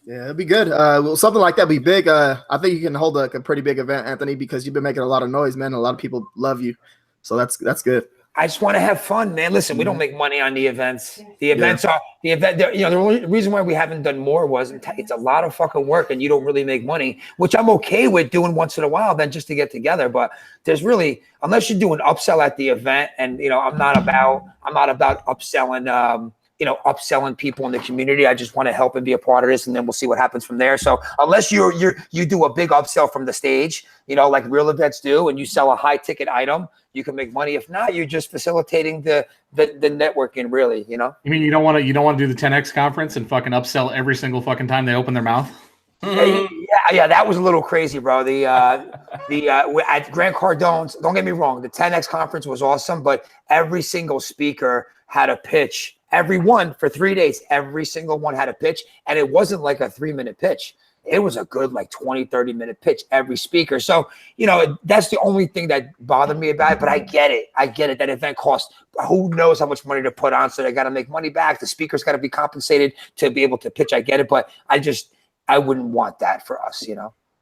Yeah, it'd be good. Well, something like that would be big. I think you can hold a pretty big event, Anthony, because you've been making a lot of noise, man. A lot of people love you. So that's good. I just want to have fun, man. Listen, we don't make money on the events. The events are the event. The only reason why we haven't done more was it's a lot of fucking work, and you don't really make money, which I'm okay with doing once in a while, then just to get together. But there's really, unless you do an upsell at the event, and I'm not about upselling. Upselling people in the community. I just want to help and be a part of this, and then we'll see what happens from there. So unless you do a big upsell from the stage, like real events do, and you sell a high ticket item, you can make money. If not, you're just facilitating the networking, really. You mean you don't want to do the 10X conference and fucking upsell every single fucking time they open their mouth? Yeah, that was a little crazy, bro. At Grant Cardone's, don't get me wrong, the 10X conference was awesome, but every single speaker had a pitch. Everyone for 3 days, every single one had a pitch, and it wasn't like a 3-minute pitch. It was a good 20, 30-minute pitch, every speaker. So, that's the only thing that bothered me about it, but I get it. That event costs who knows how much money to put on, so they got to make money back. The speaker's got to be compensated to be able to pitch. I get it, but I wouldn't want that for us,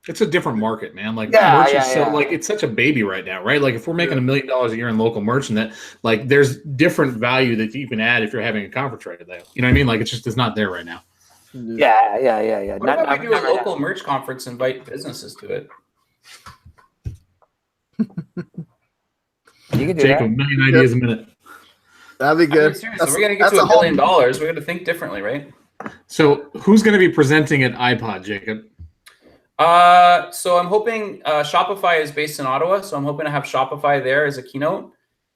It's a different market, man. Like Yeah, merch is yeah, so yeah. like it's such a baby right now, right? Like if we're making $1 million a year in local merch, and that like there's different value that you can add if you're having a conference right there. You know what I mean? Like it's not there right now. Yeah. What about we do a local merch conference, invite businesses to it? You can do Jacob, that. 1 million ideas a minute. That'd be I mean, good. seriously, we're gonna get to $1 billion. We're gonna think differently, right? So who's going to be presenting at iPod, Jacob? So I'm hoping Shopify is based in Ottawa, so I'm hoping to have Shopify there as a keynote.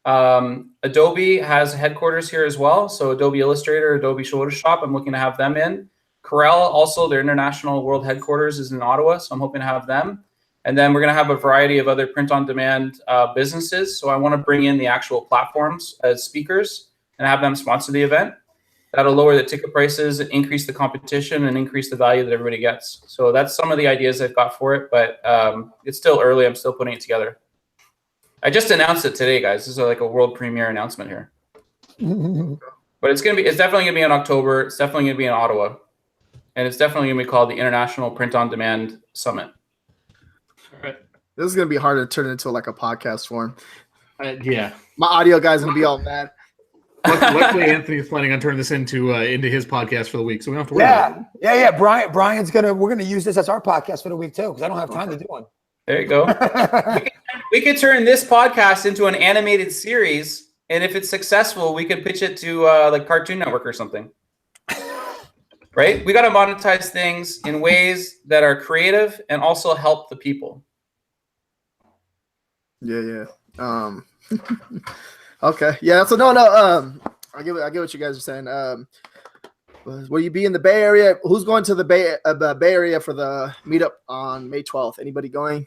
Adobe has headquarters here as well, so Adobe Illustrator, Adobe Photoshop, I'm looking to have them in. Corel, also their international world headquarters is in Ottawa, so I'm hoping to have them. And then we're going to have a variety of other print-on-demand businesses. So I want to bring in the actual platforms as speakers and have them sponsor the event. That'll lower the ticket prices, increase the competition, and increase the value that everybody gets. So that's some of the ideas I've got for it, but it's still early. I'm still putting it together. I just announced it today, guys. This is like a world premiere announcement here. But it's definitely gonna be in October. It's definitely gonna be in Ottawa, and it's definitely gonna be called the International Print on Demand Summit. All right. This is gonna be hard to turn into like a podcast form. Yeah. My audio guy's gonna be all mad. Luckily, Anthony's planning on turning this into his podcast for the week, so we don't have to worry about it. Yeah. Brian's we're gonna use this as our podcast for the week too, because I don't have time to do one. There you go. we could turn this podcast into an animated series, and if it's successful, we could pitch it to like Cartoon Network or something. Right? We got to monetize things in ways that are creative and also help the people. Yeah. Okay. Yeah. So no. I get what you guys are saying. Will you be in the Bay Area? Who's going to the Bay Area for the meetup on May 12th? Anybody going?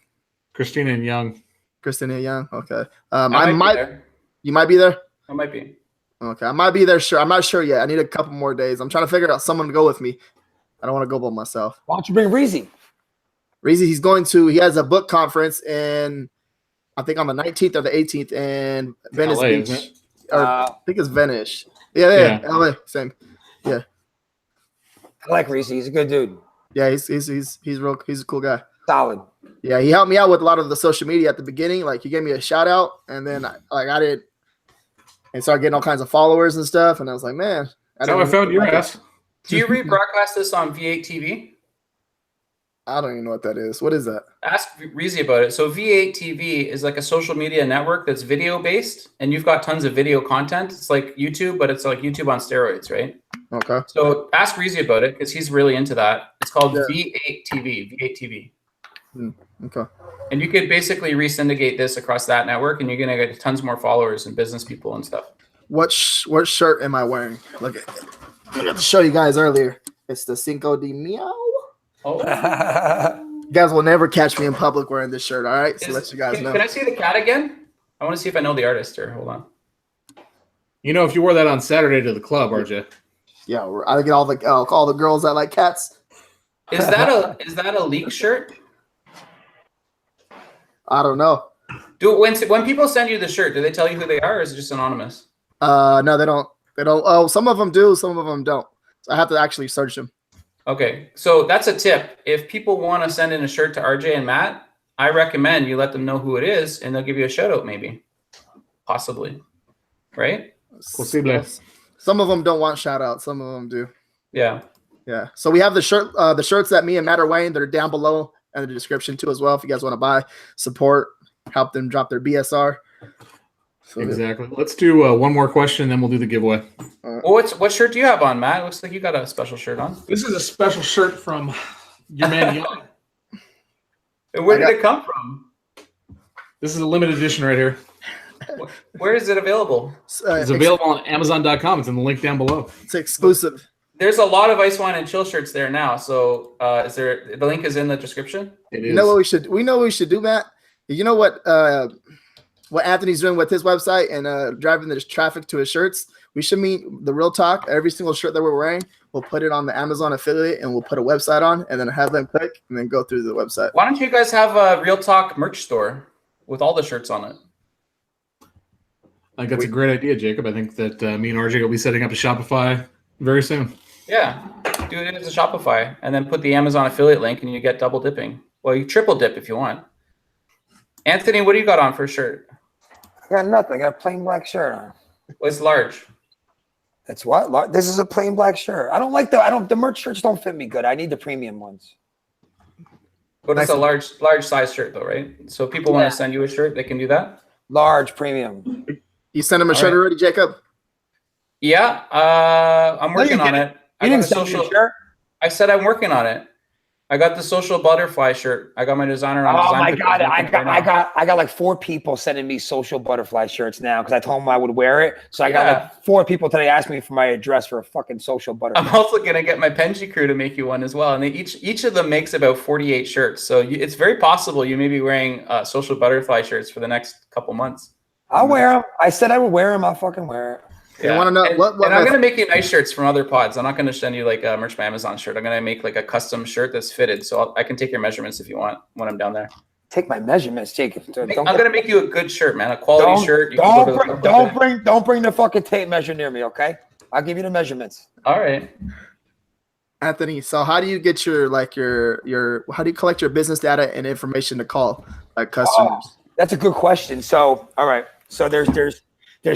Christina and Young. Christina Young. Okay. I might be there. You might be there. I might be. Okay. I might be there. Sure. I'm not sure yet. I need a couple more days. I'm trying to figure out someone to go with me. I don't want to go by myself. Why don't you bring Reezy? Reezy, he has a book conference in, I think on the 19th or the 18th in Venice LA, Beach. isn't it? Or I think it's Venice. Yeah. LA. Same. Yeah. I like Reezy. He's a good dude. Yeah, he's a cool guy. Solid. Yeah, he helped me out with a lot of the social media at the beginning. Like he gave me a shout out, and then I did, and started getting all kinds of followers and stuff. And I was like, man, That's how I found your ass. Do you rebroadcast this on V8 TV? I don't even know what that is. What is that? Ask Reezy about it. So V8 TV is like a social media network that's video based, and you've got tons of video content. It's like YouTube, but it's like YouTube on steroids, right? Okay. So ask Reezy about it because he's really into that. It's called V8 TV. V8 TV. Okay. And you could basically re-syndicate this across that network, and you're gonna get tons more followers and business people and stuff. What shirt am I wearing? Look, I got to show you guys earlier. It's the Cinco de Meow. Oh, You guys will never catch me in public wearing this shirt. All right, so let you guys know. Can I see the cat again? I want to see if I know the artist here. Hold on. You know, if you wore that on Saturday to the club, RJ. Yeah, I get all the girls that like cats. Is that a leak shirt? I don't know. When people send you the shirt, do they tell you who they are, or is it just anonymous? No, they don't. Oh, some of them do, some of them don't. So I have to actually search them. Okay, so that's a tip. If people want to send in a shirt to RJ and Matt, I recommend you let them know who it is, and they'll give you a shout out, maybe, possibly, right? Possible. Some of them don't want shout out. Some of them do. Yeah. Yeah. So we have the shirts that me and Matt are wearing. They're down below in the description too, as well. If you guys want to buy, support, help them drop their BSR. So Exactly. Let's do one more question, then we'll do the giveaway. Well, what shirt do you have on, Matt? It looks like you got a special shirt on. This is a special shirt from your man Young. Where did it come from? This is a limited edition right here. Where is it available? It's available on Amazon.com. It's in the link down below. It's exclusive. There's a lot of Ice Wine and Chill shirts there now. So the link is in the description? It is. You know what we should do, Matt? You know what Anthony's doing with his website and driving the traffic to his shirts? We should meet the Real Talk. Every single shirt that we're wearing, we'll put it on the Amazon affiliate and we'll put a website on and then have them click and then go through the website. Why don't you guys have a Real Talk merch store with all the shirts on it? I think that's a great idea, Jacob. I think that me and RJ will be setting up a Shopify very soon. Yeah, do it as a Shopify and then put the Amazon affiliate link and you get double dipping. Well, you triple dip if you want. Anthony, what do you got on for a shirt? I got nothing. I got a plain black shirt on. What's large? That's what? This is a plain black shirt. I don't like the merch shirts don't fit me good. I need the premium ones. But it's a large size shirt though, right? So if people want to send you a shirt, they can do that? Large premium. You sent him a shirt already, Jacob? Yeah, I'm working on it. You didn't send me a shirt? I said I'm working on it. I got the social butterfly shirt. I got my designer on. Oh my god! I got like 4 people sending me social butterfly shirts now because I told them I would wear it. So I got like 4 people today asking me for my address for a fucking social butterfly. I'm also gonna get my Penji crew to make you one as well, and each of them makes about 48 shirts. So it's very possible you may be wearing social butterfly shirts for the next couple months. I'll wear them. I said I would wear them. I'll fucking wear it. Yeah. I want to know what I'm gonna make you nice shirts from other pods. I'm not gonna send you like a Merch by Amazon shirt. I'm gonna make like a custom shirt that's fitted, so I can take your measurements if you want when I'm down there. Take my measurements, Jacob. I'm gonna make you a good shirt, man. A quality shirt. Don't bring the fucking tape measure near me, okay? I'll give you the measurements. All right, Anthony. So how do you get your how do you collect your business data and information to call like customers? Oh, that's a good question. So all right, so there's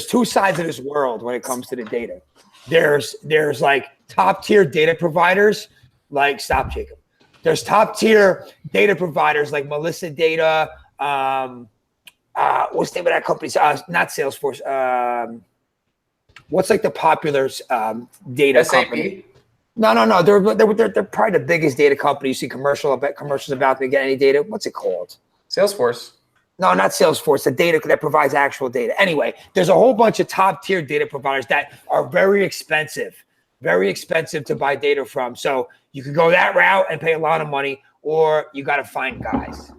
2 sides of this world when it comes to the data. There's like top tier data providers, like stop Jacob. There's top tier data providers like Melissa Data. What's the name of that company? Not Salesforce. What's like the popular data SAP? company? No. They're probably the biggest data company. You see commercials about them get any data. What's it called? Salesforce. No, not Salesforce, the data that provides actual data. Anyway, there's a whole bunch of top tier data providers that are very expensive to buy data from. So you can go that route and pay a lot of money, or you got to find guys.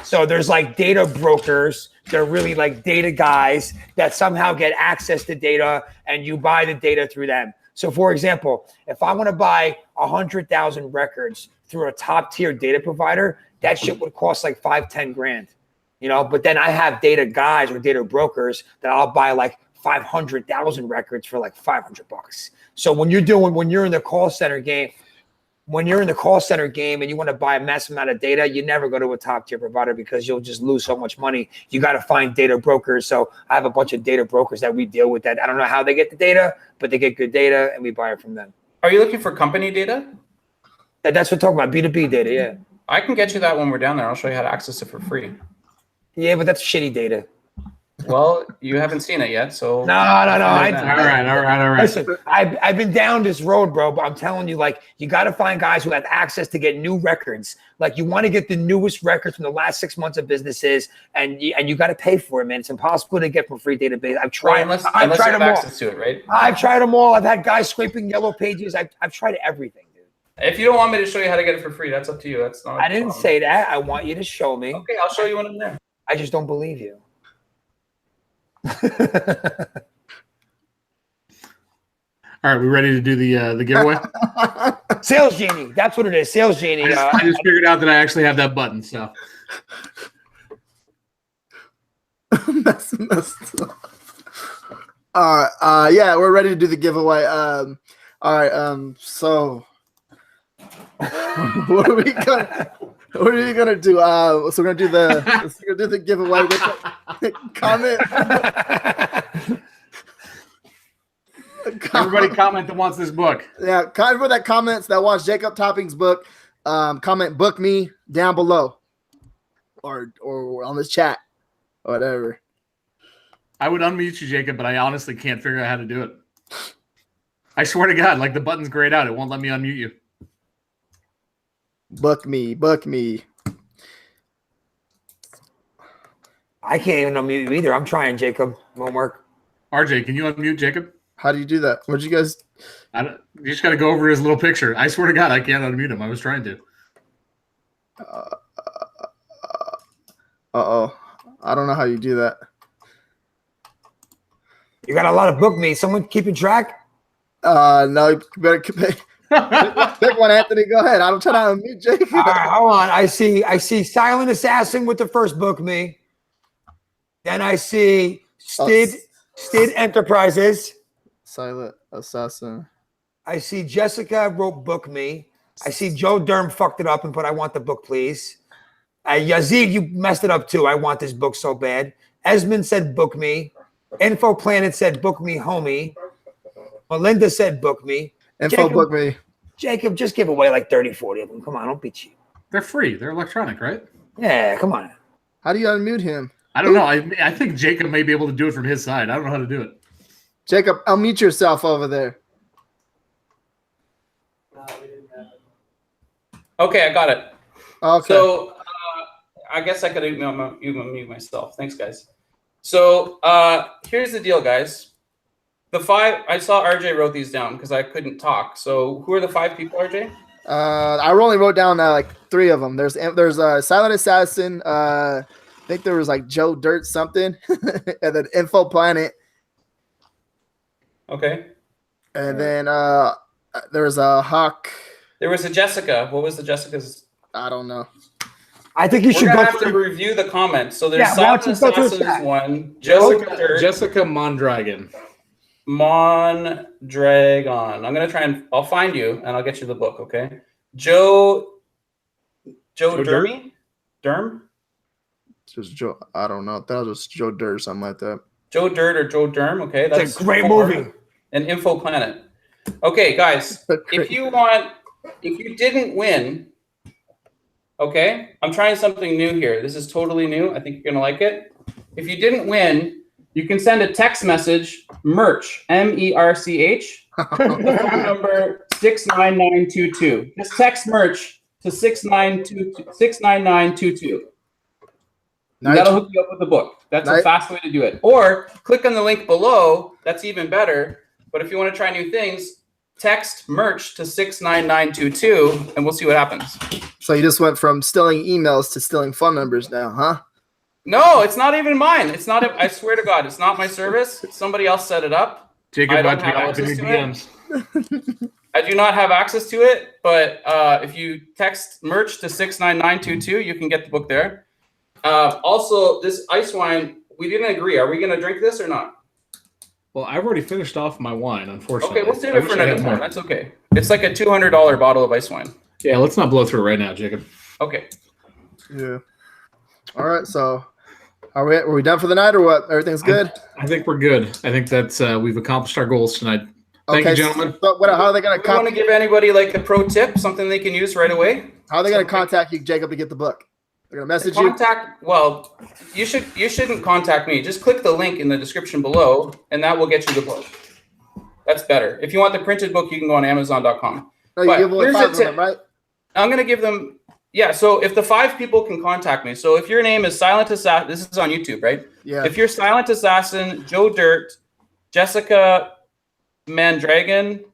So there's like data brokers. They're really like data guys that somehow get access to data and you buy the data through them. So for example, if I want to buy 100,000 records through a top tier data provider, that shit would cost like 5-10 grand. You know, but then I have data guys or data brokers that I'll buy like 500,000 records for like $500. So when you're in the call center game and you want to buy a massive amount of data, you never go to a top tier provider because you'll just lose so much money. You got to find data brokers. So I have a bunch of data brokers that we deal with that. I don't know how they get the data, but they get good data and we buy it from them. Are you looking for company data? That's what we're talking about, B2B data, yeah. I can get you that when we're down there. I'll show you how to access it for free. Yeah, but that's shitty data. Well, you haven't seen it yet, so no. All right. Listen, I've been down this road, bro. But I'm telling you, like, you got to find guys who have access to get new records. Like, you want to get the newest records from the last 6 months of businesses, and you got to pay for it, man. It's impossible to get from free database. I've tried. Unless I've tried you have them all. access to it, right? I've tried them all. I've had guys scraping yellow pages. I've tried everything, dude. If you don't want me to show you how to get it for free, that's up to you. That's not. I didn't say that. I want you to show me. Okay, I'll show you when I'm there. I just don't believe you. All right, we ready to do the giveaway? Sales Genie. That's what it is. Sales Genie. I just figured out that I actually have that button. So That's messed up. Yeah, we're ready to do the giveaway. All right. So what are we gonna do? So we're gonna do the giveaway. Comment. everybody comment that wants this book. Yeah, everybody that comments that wants Jacob Topping's book, comment book me down below, or on this chat, or whatever. I would unmute you, Jacob, but I honestly can't figure out how to do it. I swear to God, like the button's grayed out. It won't let me unmute you. Book me. I can't even unmute you either. I'm trying, Jacob. Won't work. RJ, can you unmute Jacob? How do you do that? What'd you guys? You just got to go over his little picture. I swear to God, I can't unmute him. I was trying to. I don't know how you do that. You got a lot of book me. Someone keeping track? No, you better pick one, Anthony. Go ahead. I'm trying to unmute Jacob. All right, hold on. I see Silent Assassin with the first book me. Then I see Stid Enterprises. Silent Assassin. I see Jessica wrote book me. I see Joe Derm fucked it up and put I want the book, please. Yazid, you messed it up too. I want this book so bad. Esmond said book me. Info Planet said book me, homie. Melinda said book me. Info book me. Jacob, just give away like 30, 40 of them. Come on, don't be cheap. They're free. They're electronic, right? Yeah, come on. How do you unmute him? I don't know. I think Jacob may be able to do it from his side. I don't know how to do it. Jacob, unmute yourself over there. Okay, I got it. Okay. So I guess I could mute myself. Thanks, guys. So here's the deal, guys. The 5, I saw RJ wrote these down because I couldn't talk. So who are the 5 people, RJ? I only wrote down like 3 of them. There's Silent Assassin. I think there was like Joe Dirt something, and then Info Planet. Okay. And then there was a Hawk. There was a Jessica. What was the Jessica's? I don't know. I think you should We're go gonna have to through. review the comments. So there's Yeah, why don't Silent you go through Assassin that? is one. Jessica Mondragon. Mondragon. I'm gonna try and I'll find you and I'll get you the book. Okay. Joe Dermy? Derm? Just Joe. I don't know. That was just Joe Dirt or something like that. Joe Dirt or Joe Derm. Okay, It's a great movie. And Info Planet. Okay, guys, if you didn't win, okay, I'm trying something new here. This is totally new. I think you're gonna like it. If you didn't win, you can send a text message, merch, MERCH, phone number 69922. Just text merch to 69922. Nice. That'll hook you up with the book. That's Nice. a fast way to do it. Or click on the link below. That's even better. But if you want to try new things, text merch to 69922 and we'll see what happens. So you just went from stealing emails to stealing phone numbers now, huh? No, it's not even mine. It's not. I swear to God, it's not my service. Somebody else set it up. Jacob I about don't to be have all up in your access to DMs. I do not have access to it, but if you text merch to 69922, you can get the book there. Also, this ice wine, we didn't agree. Are we going to drink this or not? Well, I've already finished off my wine, unfortunately. Okay, we'll save I it wish for I had another more. time. That's okay. It's like a $200 bottle of ice wine. Yeah, let's not blow through it right now, Jacob. Okay. Yeah. All right. So are we done for the night or what? Everything's good? I think we're good. I think that's we've accomplished our goals tonight. Thank you, gentlemen. So how are they going We want to give anybody like a pro tip, something they can use right away. How are they going to contact you, Jacob, to get the book? They're going to message you? Well, you shouldn't contact me. Just click the link in the description below, and that will get you the book. That's better. If you want the printed book, you can go on Amazon.com. No, you But give away here's 5 a of them, tip. right? I'm going to give them, yeah, so if the 5 people can contact me, so if your name is Silent Assassin, this is on YouTube, right? Yeah. If you're Silent Assassin, Joe Dirt, Jessica Mandragon,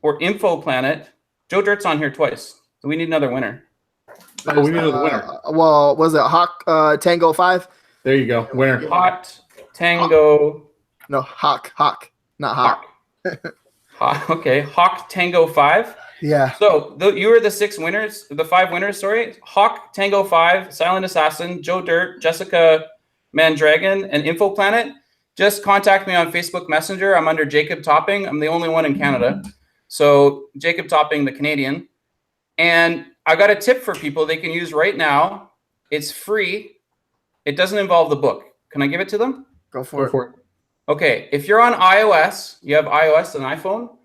or Info Planet, Joe Dirt's on here twice, so we need another winner. Oh, we need the winner. Well, was it Hawk Tango 5? There you go. Winner. Hot Tango. No, Hawk, not Hawk. Okay, Hawk Tango 5. Yeah. So you were the 6 winners, the 5 winners, sorry. Hawk Tango 5, Silent Assassin, Joe Dirt, Jessica Mandragon, and Info Planet. Just contact me on Facebook Messenger. I'm under Jacob Topping. I'm the only one in Canada. So Jacob Topping, the Canadian. And I got a tip for people they can use right now. It's free. It doesn't involve the book. Can I give it to them? Go for it. Okay, if you're on iOS, you have iOS and iPhone,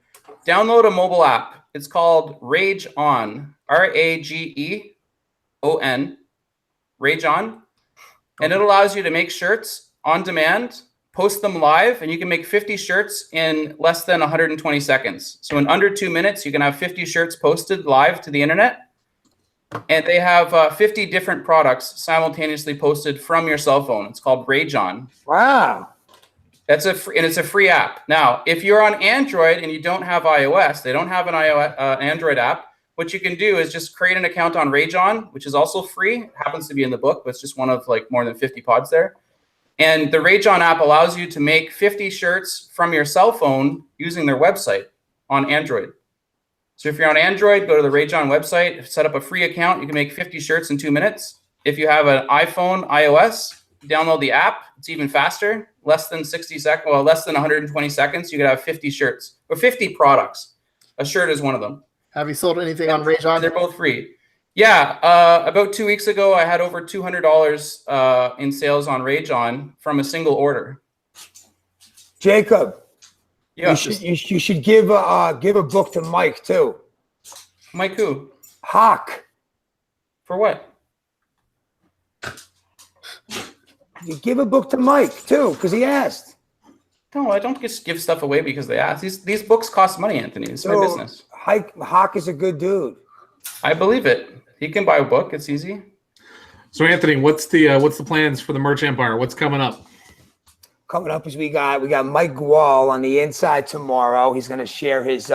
download a mobile app. It's called Rage On, RAGEON, Rage On. And it allows you to make shirts on demand, post them live, and you can make 50 shirts in less than 120 seconds. So in under 2 minutes, you can have 50 shirts posted live to the internet. And they have 50 different products simultaneously posted from your cell phone. It's called Rage On. Wow. And it's a free app. Now, if you're on Android and you don't have iOS, they don't have an Android app. What you can do is just create an account on RageOn, which is also free. It happens to be in the book, but it's just one of like more than 50 pods there. And the RageOn app allows you to make 50 shirts from your cell phone using their website on Android. So if you're on Android, go to the RageOn website, set up a free account. You can make 50 shirts in 2 minutes. If you have an iPhone, iOS, download the app. It's even faster, less than 60 seconds, well, less than 120 seconds. You could have 50 shirts or 50 products. A shirt is one of them. Have you sold anything on Rage On? They're both free. Yeah, about 2 weeks ago, I had over $200 in sales on Rage On from a single order. Jacob, Yeah, you should give a book to Mike too. Mike who? Hawk. For what? You give a book to Mike too, because he asked. No, I don't just give stuff away because they ask. These books cost money, Anthony. It's my business. Hawk is a good dude. I believe it. He can buy a book. It's easy. So Anthony, what's the plans for the merch empire? What's coming up? Coming up is we got Mike Gual on the inside tomorrow. He's going to share his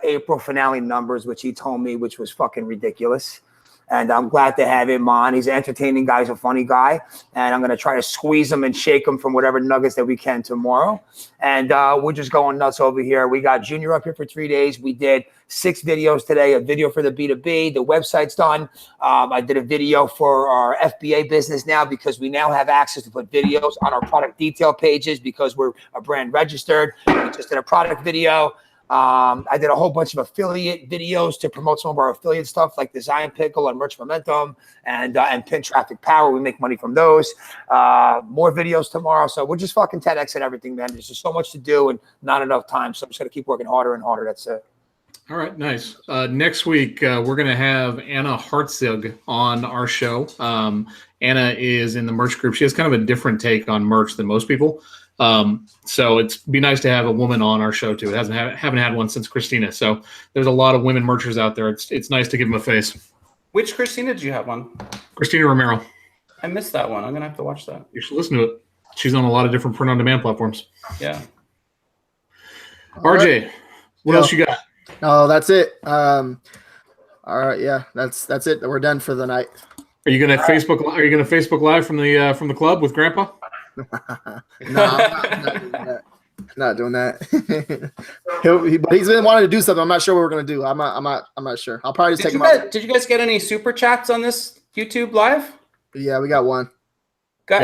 April finale numbers, which he told me, which was fucking ridiculous. And I'm glad to have him on. He's an entertaining guy. He's a funny guy. And I'm going to try to squeeze him and shake him from whatever nuggets that we can tomorrow. And we're just going nuts over here. We got Junior up here for 3 days. We did 6 videos today, a video for the B2B. The website's done. I did a video for our FBA business now because we now have access to put videos on our product detail pages because we're a brand registered. We just did a product video. I did a whole bunch of affiliate videos to promote some of our affiliate stuff like Design Pickle and Merch Momentum and Pin Traffic Power. We make money from those. More videos tomorrow. So we're just fucking 10X and everything, man. There's just so much to do and not enough time. So I'm just going to keep working harder and harder. That's it. All right, nice. Next week, we're going to have Anna Hartzig on our show. Anna is in the merch group. She has kind of a different take on merch than most people. So it's be nice to have a woman on our show too. It haven't had one since Christina. So there's a lot of women merchers out there. It's nice to give them a face. Which Christina did you have on? Christina Romero. I missed that one. I'm gonna have to watch that. You should listen to it. She's on a lot of different print-on-demand platforms. Yeah. RJ, what else you got? Oh, that's it. All right, yeah, that's it. We're done for the night. Are you gonna Facebook? Are you gonna Facebook Live from the club with Grandpa? No, I'm not doing that. He's been wanting to do something. I'm not sure what we're gonna do. I'm not sure. I'll probably just take him out. Did you guys get any super chats on this YouTube live? Yeah, we got one.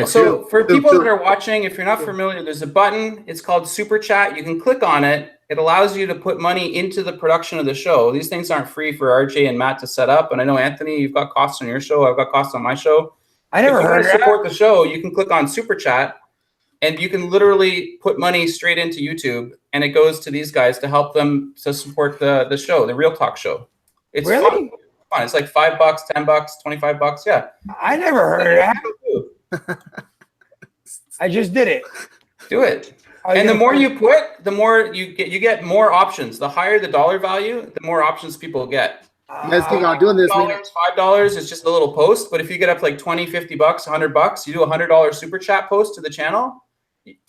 So for people that are watching, if you're not familiar, there's a button. It's called Super Chat. You can click on it. It allows you to put money into the production of the show. These things aren't free for RJ and Matt to set up. And I know, Anthony, you've got costs on your show. I've got costs on my show. I never heard of that. If you want to support the show, you can click on Super Chat, and you can literally put money straight into YouTube, and it goes to these guys to help them to support the show, the Real Talk show. It's really fun. It's like $5, $10, $25. Yeah. I never heard of that. I just did it. Do it. And the more you put, the more you get more options. The higher the dollar value, the more options people get. You guys think on doing this? $5 is just a little post, but if you get up to like $20, $50, $100, you do a $100 super chat post to the channel,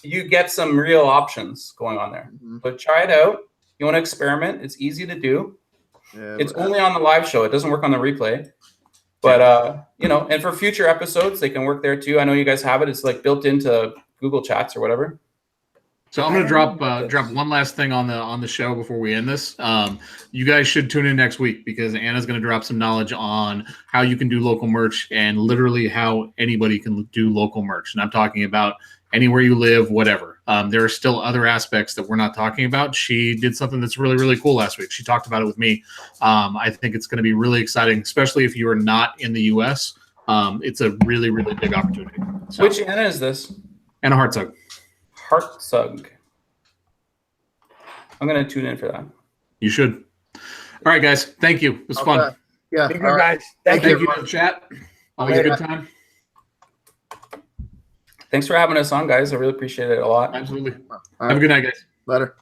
you get some real options going on there. Mm-hmm. But try it out. You want to experiment? It's easy to do. Yeah, it's only on the live show. It doesn't work on the replay. But and for future episodes, they can work there too. I know you guys have it. It's like built into Google Chats or whatever. So I'm going to drop one last thing on the show before we end this. You guys should tune in next week because Anna's going to drop some knowledge on how you can do local merch and literally how anybody can do local merch. And I'm talking about anywhere you live, whatever. There are still other aspects that we're not talking about. She did something that's really, really cool last week. She talked about it with me. I think it's going to be really exciting, especially if you are not in the U.S. It's a really, really big opportunity. So, which Anna is this? Anna Hartzog. Hartzog. I'm going to tune in for that. You should. All right, guys. Thank you. It was fun. Yeah. Be good, guys. Thank you you. for the chat. Always a good time. Thanks for having us on, guys. I really appreciate it a lot. Absolutely. All right. Have a good night, guys. Later.